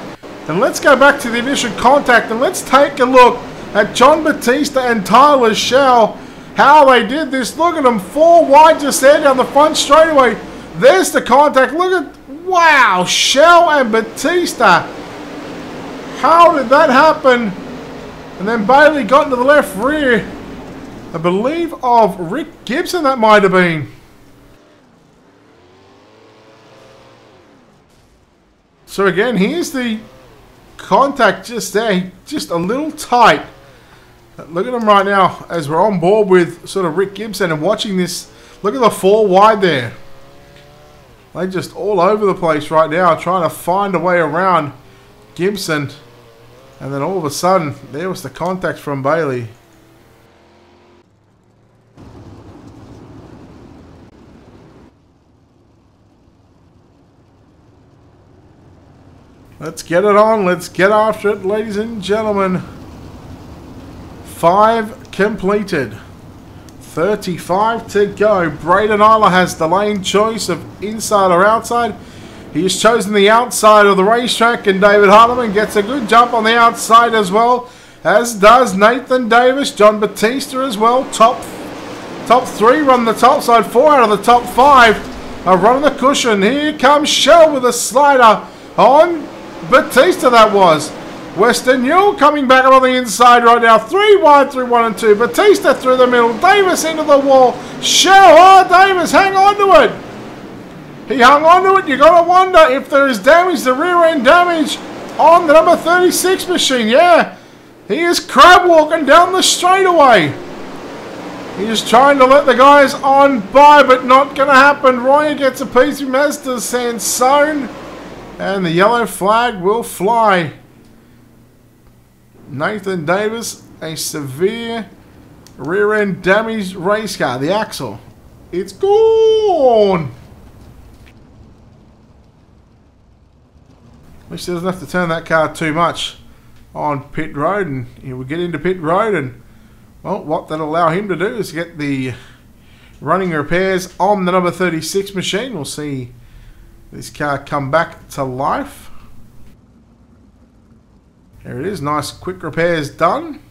And let's go back to the initial contact and let's take a look at John Batista and Tyler Shell. How they did this. Look at them, 4 wide just there down the front straightaway. There's the contact. Look at, wow, Shell and Batista. How did that happen? And then Bailey got into the left rear, I believe, of Rick Gibson, that might have been. So again, here's the contact just there, just a little tight. Look at them right now as we're on board with sort of Rick Gibson and watching this. Look at the 4 wide there. They're just all over the place right now trying to find a way around Gibson. And then all of a sudden, there was the contact from Bailey. Let's get it on. Let's get after it, ladies and gentlemen. 5 completed. 35 to go. Braden Isla has the lane choice of inside or outside. He has chosen the outside of the racetrack, and David Harleman gets a good jump on the outside as well, as does Nathan Davis, John Batista as well. Top 3 run the top side, 4 out of the top 5 are running the cushion. Here comes Shell with a slider on Batista, that was. Western Newell coming back on the inside right now. 3 wide through 1 and 2. Batista through the middle. Davis into the wall. Shell, Davis, hang on to it. He hung on to it. You got to wonder if there is damage, the rear end damage on the number 36 machine. Yeah, he is crab walking down the straightaway. He is trying to let the guys on by, but not going to happen. Royer gets a piece of Mazda Sansone, and the yellow flag will fly. Nathan Davis, a severe rear end damaged race car. The axle, it's gone. At least he doesn't have to turn that car too much on pit road, and he will get into pit road, and well, what that'll allow him to do is get the running repairs on the number 36 machine. We'll see this car come back to life. There it is, nice quick repairs done.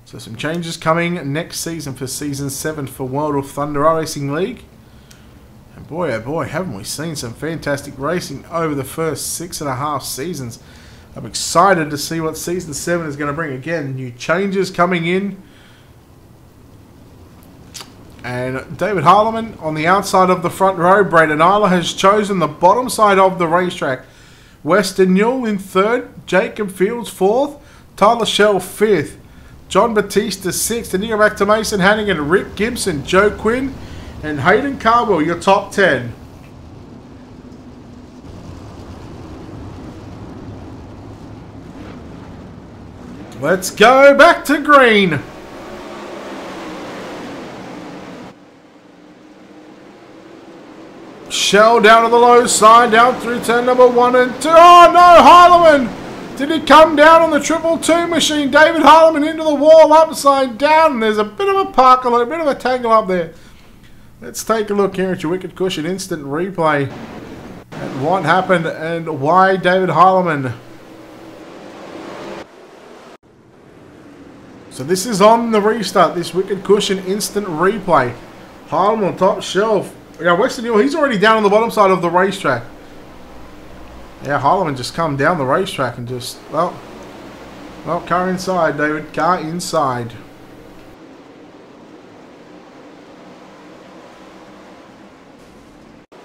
So some changes coming next season for Season 7 for World of Thunder Racing League. And boy, oh boy, haven't we seen some fantastic racing over the first 6.5 seasons. I'm excited to see what Season 7 is going to bring. Again, new changes coming in. And David Harleman on the outside of the front row. Braden Isla has chosen the bottom side of the racetrack. Weston Newell in 3rd. Jacob Fields 4th. Tyler Shell 5th. John Batista 6th. And you go back to Mason Hannigan, Rick Gibson, Joe Quinn, and Hayden Cardwell, your top 10. Let's go back to green. Shell down to the low side, down through turn number 1 and 2. Oh no, Harleman! Did he come down on the 222 machine? David Harleman into the wall, upside down. And there's a bit of a parkle, a bit of a tangle up there. Let's take a look here at your Wicked Cushion instant replay at what happened and why David Harleman. So this is on the restart, this Wicked Cushion instant replay. Harleman on top shelf. Yeah, Western Newell, he's already down on the bottom side of the racetrack. Yeah, Harleman just come down the racetrack and just, well, car inside, David, car inside.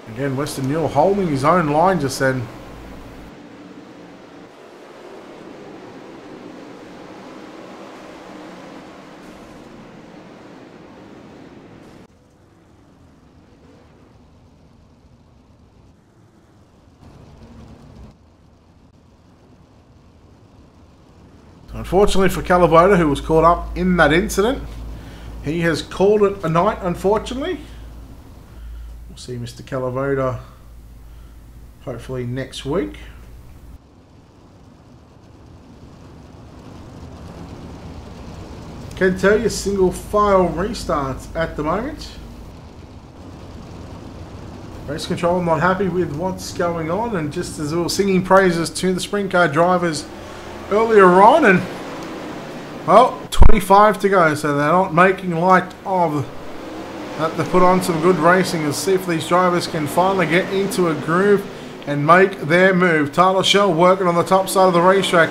Again, Western Newell holding his own line just then. Unfortunately for Calavoda, who was caught up in that incident, he has called it a night, unfortunately. We'll see Mr. Calavoda hopefully next week. Can tell you single file restarts at the moment. Race control not happy with what's going on, and just as we were singing praises to the sprint car drivers earlier on, and well, 25 to go, so they're not making light of that. They put on some good racing and see if these drivers can finally get into a groove and make their move. Tyler Shell working on the top side of the racetrack.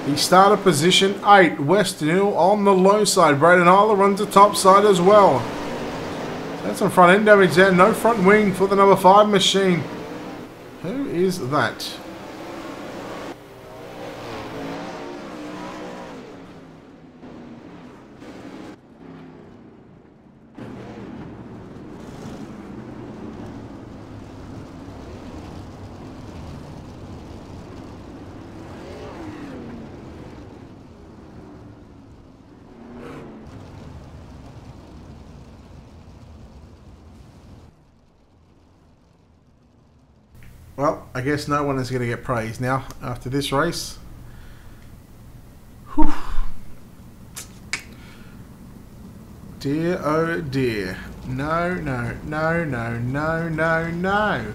He started position 8. Western Newell on the low side. Braden Isla runs the top side as well. That's some front end damage there. No front wing for the number 5 machine. Who is that? Well, I guess no one is going to get praise now after this race. Whew. dear, oh dear. No, no, no, no, no, no, no.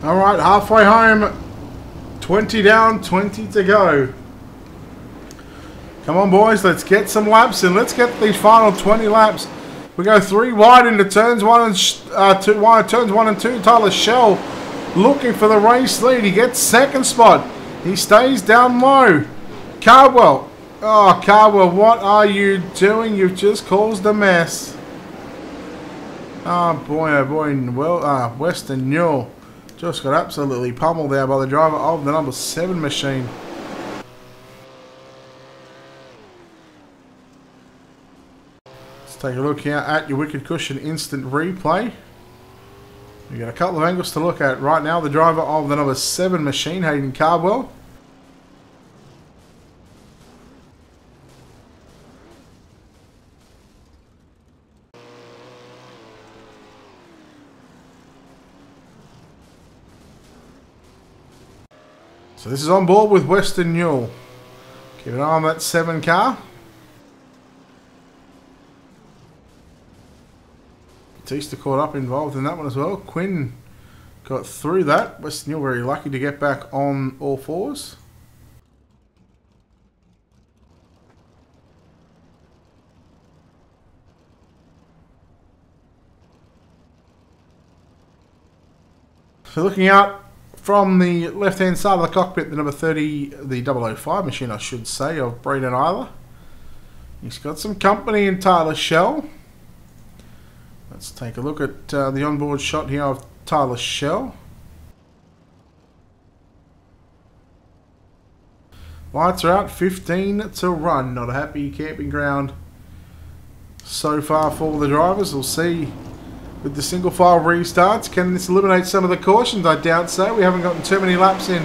Alright, halfway home. 20 down, 20 to go. Come on, boys, let's get some laps in. Let's get these final 20 laps. We go 3 wide into turns 1 and 2 wide, turns 1 and 2. Tyler Shell looking for the race lead. He gets second spot. He stays down low. Cardwell. Oh, Cardwell, what are you doing? You've just caused a mess. Oh boy, well, Western Newell just got absolutely pummeled there by the driver of the number 7 machine. Let's take a look here at your Wicked Cushion instant replay. We've got a couple of angles to look at right now. The driver of the number 7 machine, Hayden Cardwell. So this is on board with Western Newell. Keep an eye on that 7 car. Batista caught up involved in that one as well. Quinn got through that. Western Newell very lucky to get back on all fours. So looking out from the left-hand side of the cockpit, the number 30, the 005 machine, I should say, of Braden Isla. He's got some company in Tyler Shell. Let's take a look at the onboard shot here of Tyler Shell. Lights are out, 15 to run. Not a happy camping ground so far for the drivers. We'll see. With the single file restarts, can this eliminate some of the cautions? I doubt so. We haven't gotten too many laps in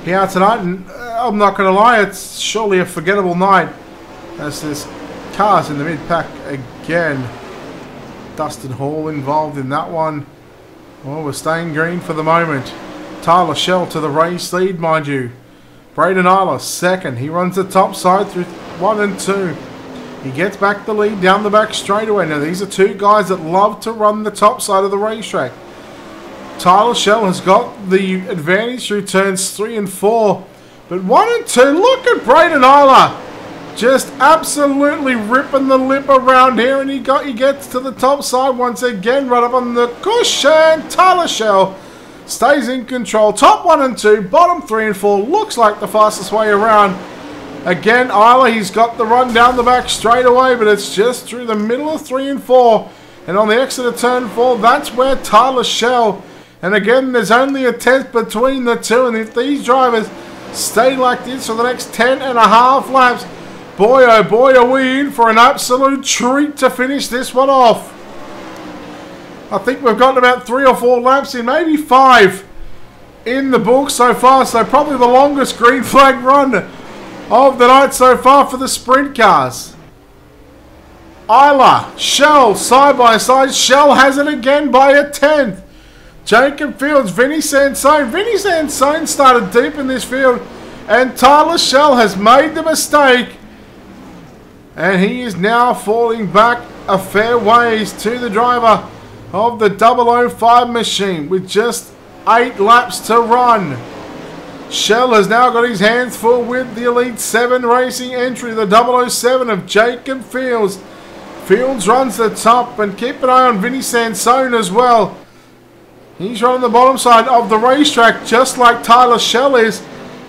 here tonight, and I'm not going to lie, it's surely a forgettable night as there's cars in the mid-pack again. Dustin Hall involved in that one. Well, we're staying green for the moment. Tyler Shell to the race lead, mind you. Braden Isla second. He runs the top side through 1 and 2. He gets back the lead down the back straightaway. Now, these are 2 guys that love to run the top side of the racetrack. Tyler Shell has got the advantage through turns 3 and 4. But 1 and 2, look at Braden Isla. Just absolutely ripping the lip around here. And he gets to the top side once again, right up on the cushion. Tyler Shell stays in control. Top 1 and 2, bottom 3 and 4. Looks like the fastest way around. Again, Isla, he's got the run down the back straight away, but it's just through the middle of 3 and 4. And on the exit of turn 4, that's where Tyler Shell. And again, there's only a 10th between the two. And if these drivers stay like this for the next 10.5 laps, boy, oh boy, are we in for an absolute treat to finish this one off. I think we've gotten about 3 or 4 laps in, maybe 5 in the book so far. So probably the longest green flag run of the night so far for the sprint cars. Isla, Shell, side by side. Shell has it again by a 10th. Jacob Fields, Vinny Sansone. Vinny Sansone started deep in this field, and Tyler Shell has made the mistake. And he is now falling back a fair ways to the driver of the 005 machine with just 8 laps to run. Shell has now got his hands full with the Elite 7 racing entry, the 007 of Jacob Fields. Fields runs the top, and keep an eye on Vinny Sansone as well. He's running the bottom side of the racetrack just like Tyler Shell is.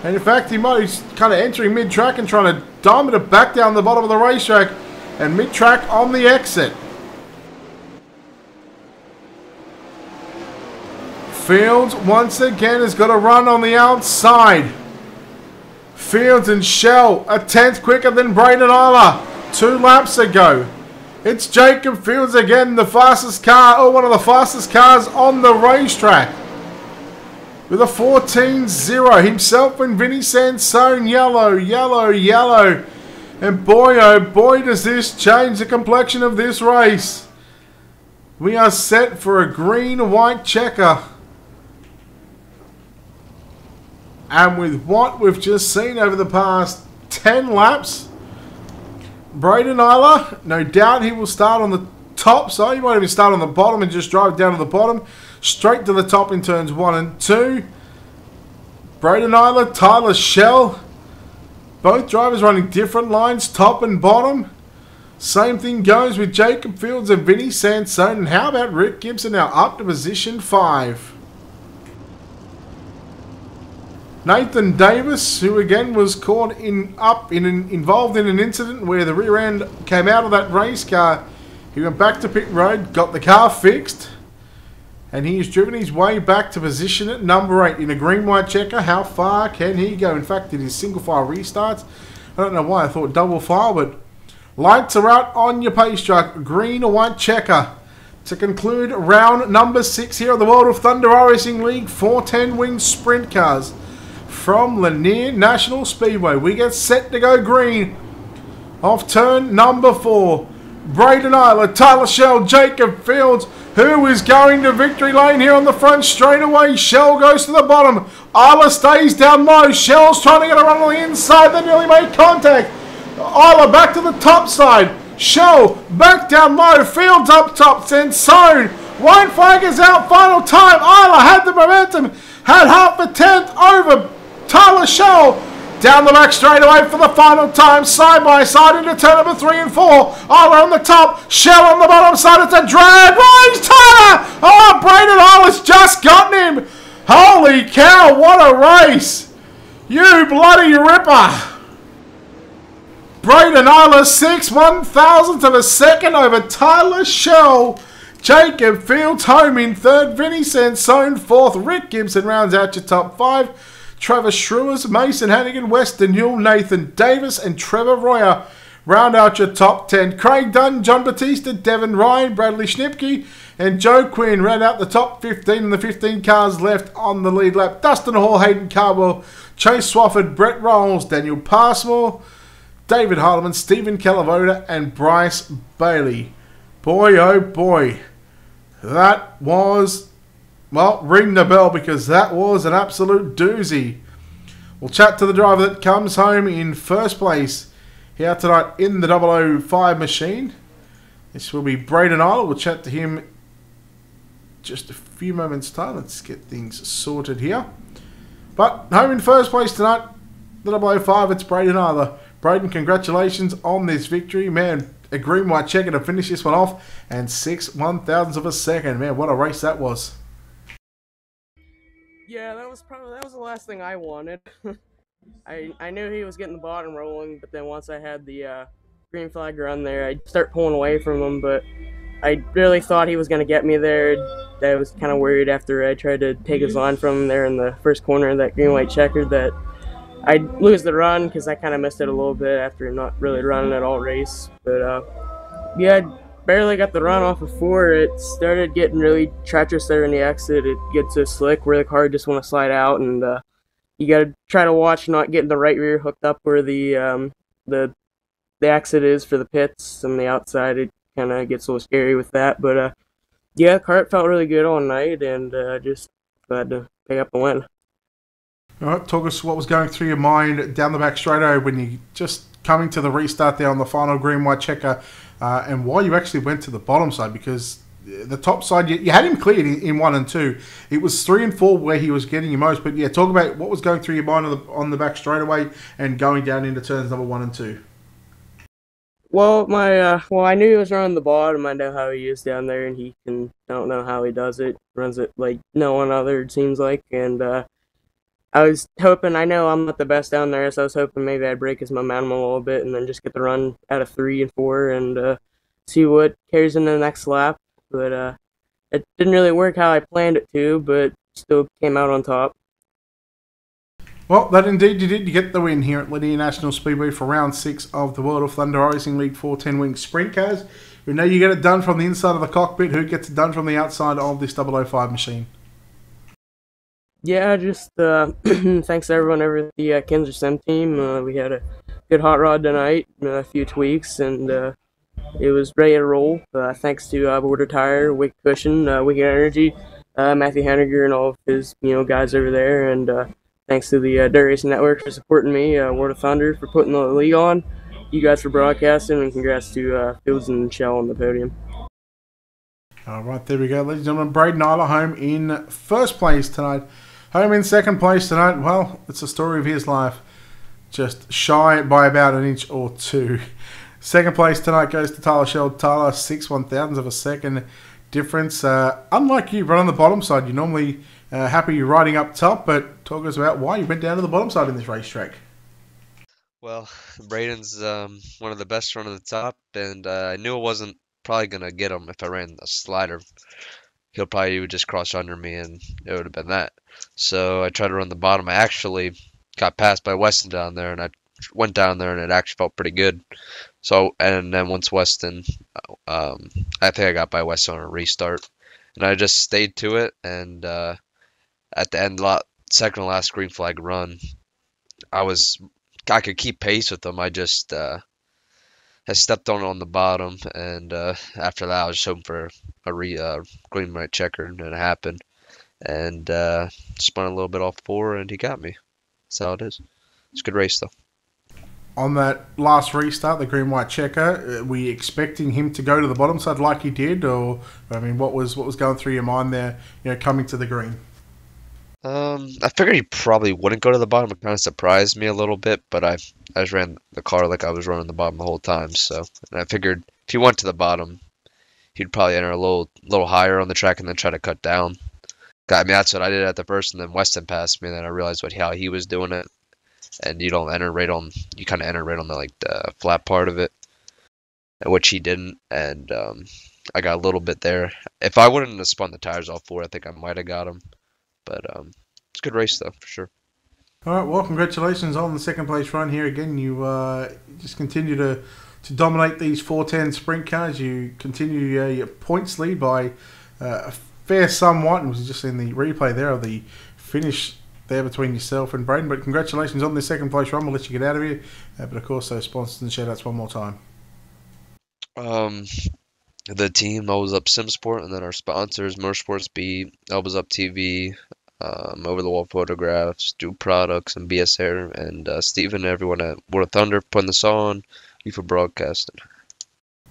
And in fact, he's kind of entering mid-track and trying to diamond it back down the bottom of the racetrack. And mid-track on the exit. Fields once again has got a run on the outside. Fields and Shell a tenth quicker than Braden Isla 2 laps ago. It's Jacob Fields again, the fastest car, or one of the fastest cars on the racetrack. With a 14.0, himself and Vinny Sansone, yellow. And boy, oh boy, does this change the complexion of this race. We are set for a green-white checker. And with what we've just seen over the past 10 laps, Braden Isla, no doubt he will start on the top side. He might even start on the bottom and just drive down to the bottom, straight to the top in turns 1 and 2. Braden Isla, Tyler Shell, both drivers running different lines, top and bottom. Same thing goes with Jacob Fields and Vinny Sansone. And how about Rick Gibson now up to position 5? Nathan Davis, who again was caught involved in an incident where the rear end came out of that race car. He went back to pit road, got the car fixed, and he has driven his way back to position at number 8 in a green-white checker. How far can he go? In fact, it is single file restarts. I don't know why I thought double file, but lights are out on your pace truck. Green or white checker to conclude round number 6 here at the World of Thunder iRacing League 410 wing sprint cars from Lanier National Speedway. We get set to go green off turn number 4. Braden Isla, Tyler Shell, Jacob Fields, who is going to victory lane here on the front straightaway. Shell goes to the bottom. Isla stays down low. Shell's trying to get a run on the inside. They nearly made contact. Isla back to the top side. Shell back down low. Fields up top. Sansone. White flag is out. Final time. Isla had the momentum. Had half a tenth over Tyler Shell. Down the back straightaway for the final time, side by side into turn number 3 and 4. Isla on the top, Shell on the bottom side. It's a drag race. Tyler! Oh, Braden Isla's just gotten him. Holy cow, what a race. You bloody ripper. Braden Isla 6/1000th of a second over Tyler Shell. Jacob Fields home in 3rd. Vinny Sansone 4th. Rick Gibson rounds out your top 5. Travis Schrewers, Mason Hannigan, Weston Hill, Nathan Davis, and Trevor Royer round out your top 10. Craig Dunn, John Batista, Devin Ryan, Bradley Schnipke, and Joe Quinn round out the top 15 and the 15 cars left on the lead lap. Dustin Hall, Hayden Cardwell, Chase Swafford, Brett Rolls, Daniel Passmore, David Harleman, Stephen Calavoda, and Bryce Bailey. Boy, oh boy, that was... well, ring the bell because that was an absolute doozy. We'll chat to the driver that comes home in first place here tonight in the 005 machine. This will be Braden Isla. We'll chat to him just a few moments' time. Let's get things sorted here. But home in first place tonight, the 005, it's Braden Isla. Braden, congratulations on this victory. Man, a green-white checker to finish this one off, and 6/1000ths of a second. Man, what a race that was. Yeah, that was the last thing I wanted. I knew he was getting the bottom rolling, but then once I had the green flag run there, I'd start pulling away from him, but I really thought he was going to get me there. I was kind of worried after I tried to take his line from him there in the first corner of that green-white checker that I'd lose the run because I kind of missed it a little bit after not really running at all race. But yeah, barely got the run off of 4. It started getting really treacherous there in the exit. It gets so slick where the car just want to slide out, and you got to try to watch not getting the right rear hooked up where the exit is for the pits on the outside. It kind of gets a little scary with that, but yeah, the car felt really good all night, and just glad to pick up the win. All right, talk us what was going through your mind down the back straightaway when you just coming to the restart there on the final green-white checker. And why you actually went to the bottom side, because the top side, you had him cleared in 1 and 2. It was 3 and 4 where he was getting you most. But yeah, talk about what was going through your mind on the back straightaway and going down into turns number 1 and 2. Well, I knew he was running the bottom. I know how he is down there, and I don't know how he does it. Runs it like no one other, it seems like. And I was hoping, I know I'm not the best down there, so I was hoping maybe I'd break his momentum a little bit and then just get the run out of 3 and 4 and see what carries into the next lap. But it didn't really work how I planned it to, but still came out on top. Well, that indeed you did. You get the win here at Lanier National Speedway for round 6 of the World of Thunder Racing League 410 Wing Sprint Cars. We know you get it done from the inside of the cockpit. Who gets it done from the outside of this 005 machine? Yeah, just thanks to everyone over at the Kinzer Sim team. We had a good hot rod tonight, a few tweaks, and it was ready to roll. Thanks to Border Tire, Wick Cushion, Wicked Energy, Matthew Henniger, and all of his guys over there, and thanks to the Dirt Racing Network for supporting me, World of Thunder for putting the league on, you guys for broadcasting, and congrats to Fields and Shell on the podium. All right, there we go, ladies and gentlemen. Braden Nyler home in first place tonight. Home in second place tonight. Well, it's a story of his life. Just shy by about an inch or two. Second place tonight goes to Tyler Shell. Tyler, 6/1000 of a second difference. Unlike you, run on the bottom side. You're normally happy you're riding up top, but talk us about why you went down to the bottom side in this racetrack. Well, Braden's one of the best run at the top, and I knew I wasn't probably going to get him if I ran a slider. He would just cross under me, and it would have been that. So I tried to run the bottom. I actually got passed by Weston down there, and I went down there, and it actually felt pretty good. So, and then once Weston, I think I got by Weston on a restart, and I just stayed to it. And at the end, second to last green flag run, I could keep pace with them. I just I stepped on the bottom, and after that, I was just hoping for a green light checker, and it happened. And spun a little bit off 4, and he got me. That's how it is. It's a good race, though. On that last restart, the green-white checker, were you expecting him to go to the bottom side like he did, or I mean, what was going through your mind there, coming to the green? I figured he probably wouldn't go to the bottom. It kind of surprised me a little bit, but I just ran the car like I was running the bottom the whole time. So, and I figured if he went to the bottom, he'd probably enter a little higher on the track and then try to cut down. I mean, that's what I did at the first, and then Weston passed me, and then I realized how he was doing it. And you kind of enter right on the flat part of it, which he didn't, and I got a little bit there. If I wouldn't have spun the tires off 4, I think I might have got him. But it's a good race, though, for sure. All right, well, congratulations on the second place run here again. You just continue to dominate these 410 sprint cars. You continue your points lead by a fair somewhat, and was just in the replay there of the finish there between yourself and Braden. But congratulations on the second place run. We'll let you get out of here. But of course, those sponsors and shout outs one more time. The team, Elbows Up SimSport, and then our sponsors, Motorsports Beat, Elbows Up TV, Over the Wall Photographs, Do Products, and BS Hair, and Steven and everyone at World of Thunder putting this on. You for broadcasting.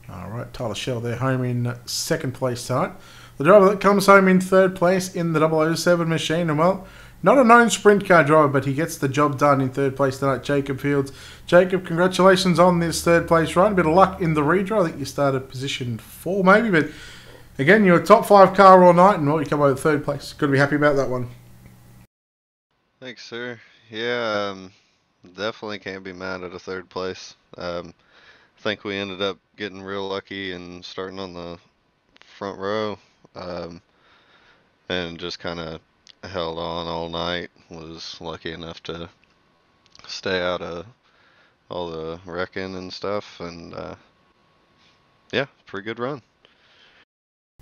All right, Tyler Shell there, home in second place tonight. The driver that comes home in third place in the 007 machine, and well, not a known sprint car driver, but he gets the job done in third place tonight, Jacob Fields. Jacob, congratulations on this third place run. A bit of luck in the redraw. I think you started position 4 maybe, but again, you're a top 5 car all night, and well, you come over third place. Got to be happy about that one. Thanks, sir. Yeah, definitely can't be mad at a third place. I think we ended up getting real lucky and starting on the front row, and just kind of held on all night. Was lucky enough to stay out of all the wrecking and stuff, and yeah, pretty good run.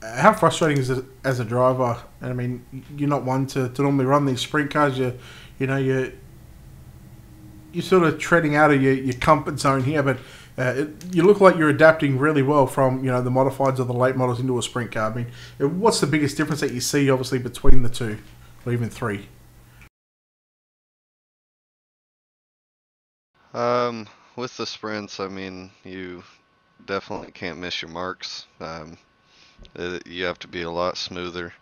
How frustrating is it as a driver? I mean, you're not one to normally run these sprint cars. You're sort of treading out of your comfort zone here, but you look like you're adapting really well from the modifieds or the late models into a sprint car. I mean, what's the biggest difference that you see, obviously, between the two, or even 3? With the sprints, I mean, you definitely can't miss your marks. You have to be a lot smoother.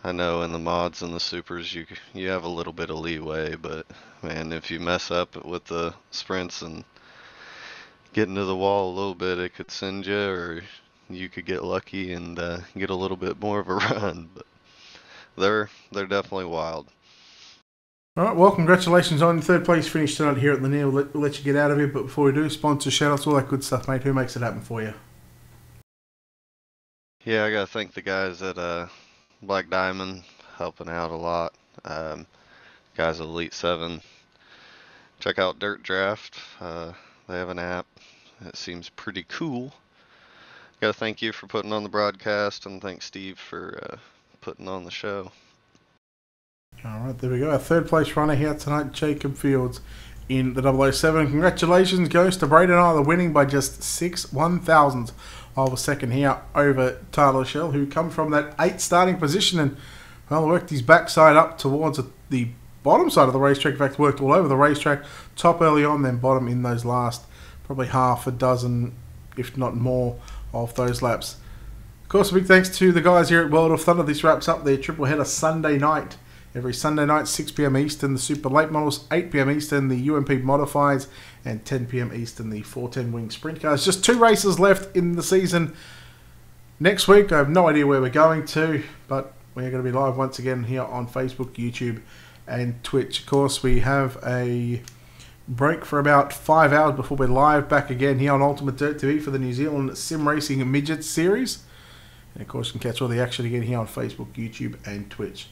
I know in the mods and the supers you have a little bit of leeway, but man, if you mess up with the sprints and get into the wall a little bit, it could send you, or you could get lucky and get a little bit more of a run. But they're definitely wild. All right, well, congratulations on your third place finish tonight here at Lanier. We'll let you get out of here, but before we do, sponsor, shout-outs, all that good stuff, mate. Who makes it happen for you? Yeah, I gotta thank the guys at Black Diamond. helping out a lot. Guys at Elite 7, check out Dirt Draft. They have an app. It seems pretty cool. Gotta thank you for putting on the broadcast, and thank Steve for putting on the show. Alright, there we go. Our third place runner here tonight, Jacob Fields in the 007. Congratulations goes to Braden Isler, winning by just 6/1000 of a second here over Tyler Shell, who come from that 8th starting position and, well, worked his backside up towards the bottom side of the racetrack. In fact, worked all over the racetrack. Top early on, then bottom in those last probably half a dozen, if not more, of those laps. Of course, a big thanks to the guys here at World of Thunder. This wraps up their triple header Sunday night. Every Sunday night, 6 p.m. Eastern, the Super Late Models, 8 p.m. Eastern, the UMP Modifieds, and 10 p.m. Eastern, the 410 Wing Sprint Cars. Just 2 races left in the season. Next week, I have no idea where we're going to, but we're going to be live once again here on Facebook, YouTube, and Twitch. Of course, we have a break for about 5 hours before we're live back again here on Ultimate Dirt TV for the New Zealand Sim Racing Midget Series. And of course, you can catch all the action again here on Facebook, YouTube, and Twitch.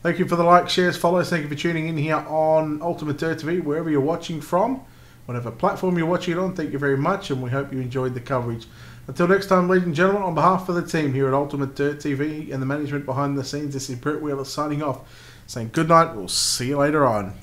Thank you for the likes, shares, follows. Thank you for tuning in here on Ultimate Dirt TV, wherever you're watching from, whatever platform you're watching it on. Thank you very much, and we hope you enjoyed the coverage. Until next time, ladies and gentlemen, on behalf of the team here at Ultimate Dirt TV and the management behind the scenes, this is Brett Wheeler signing off, saying good night. We'll see you later on.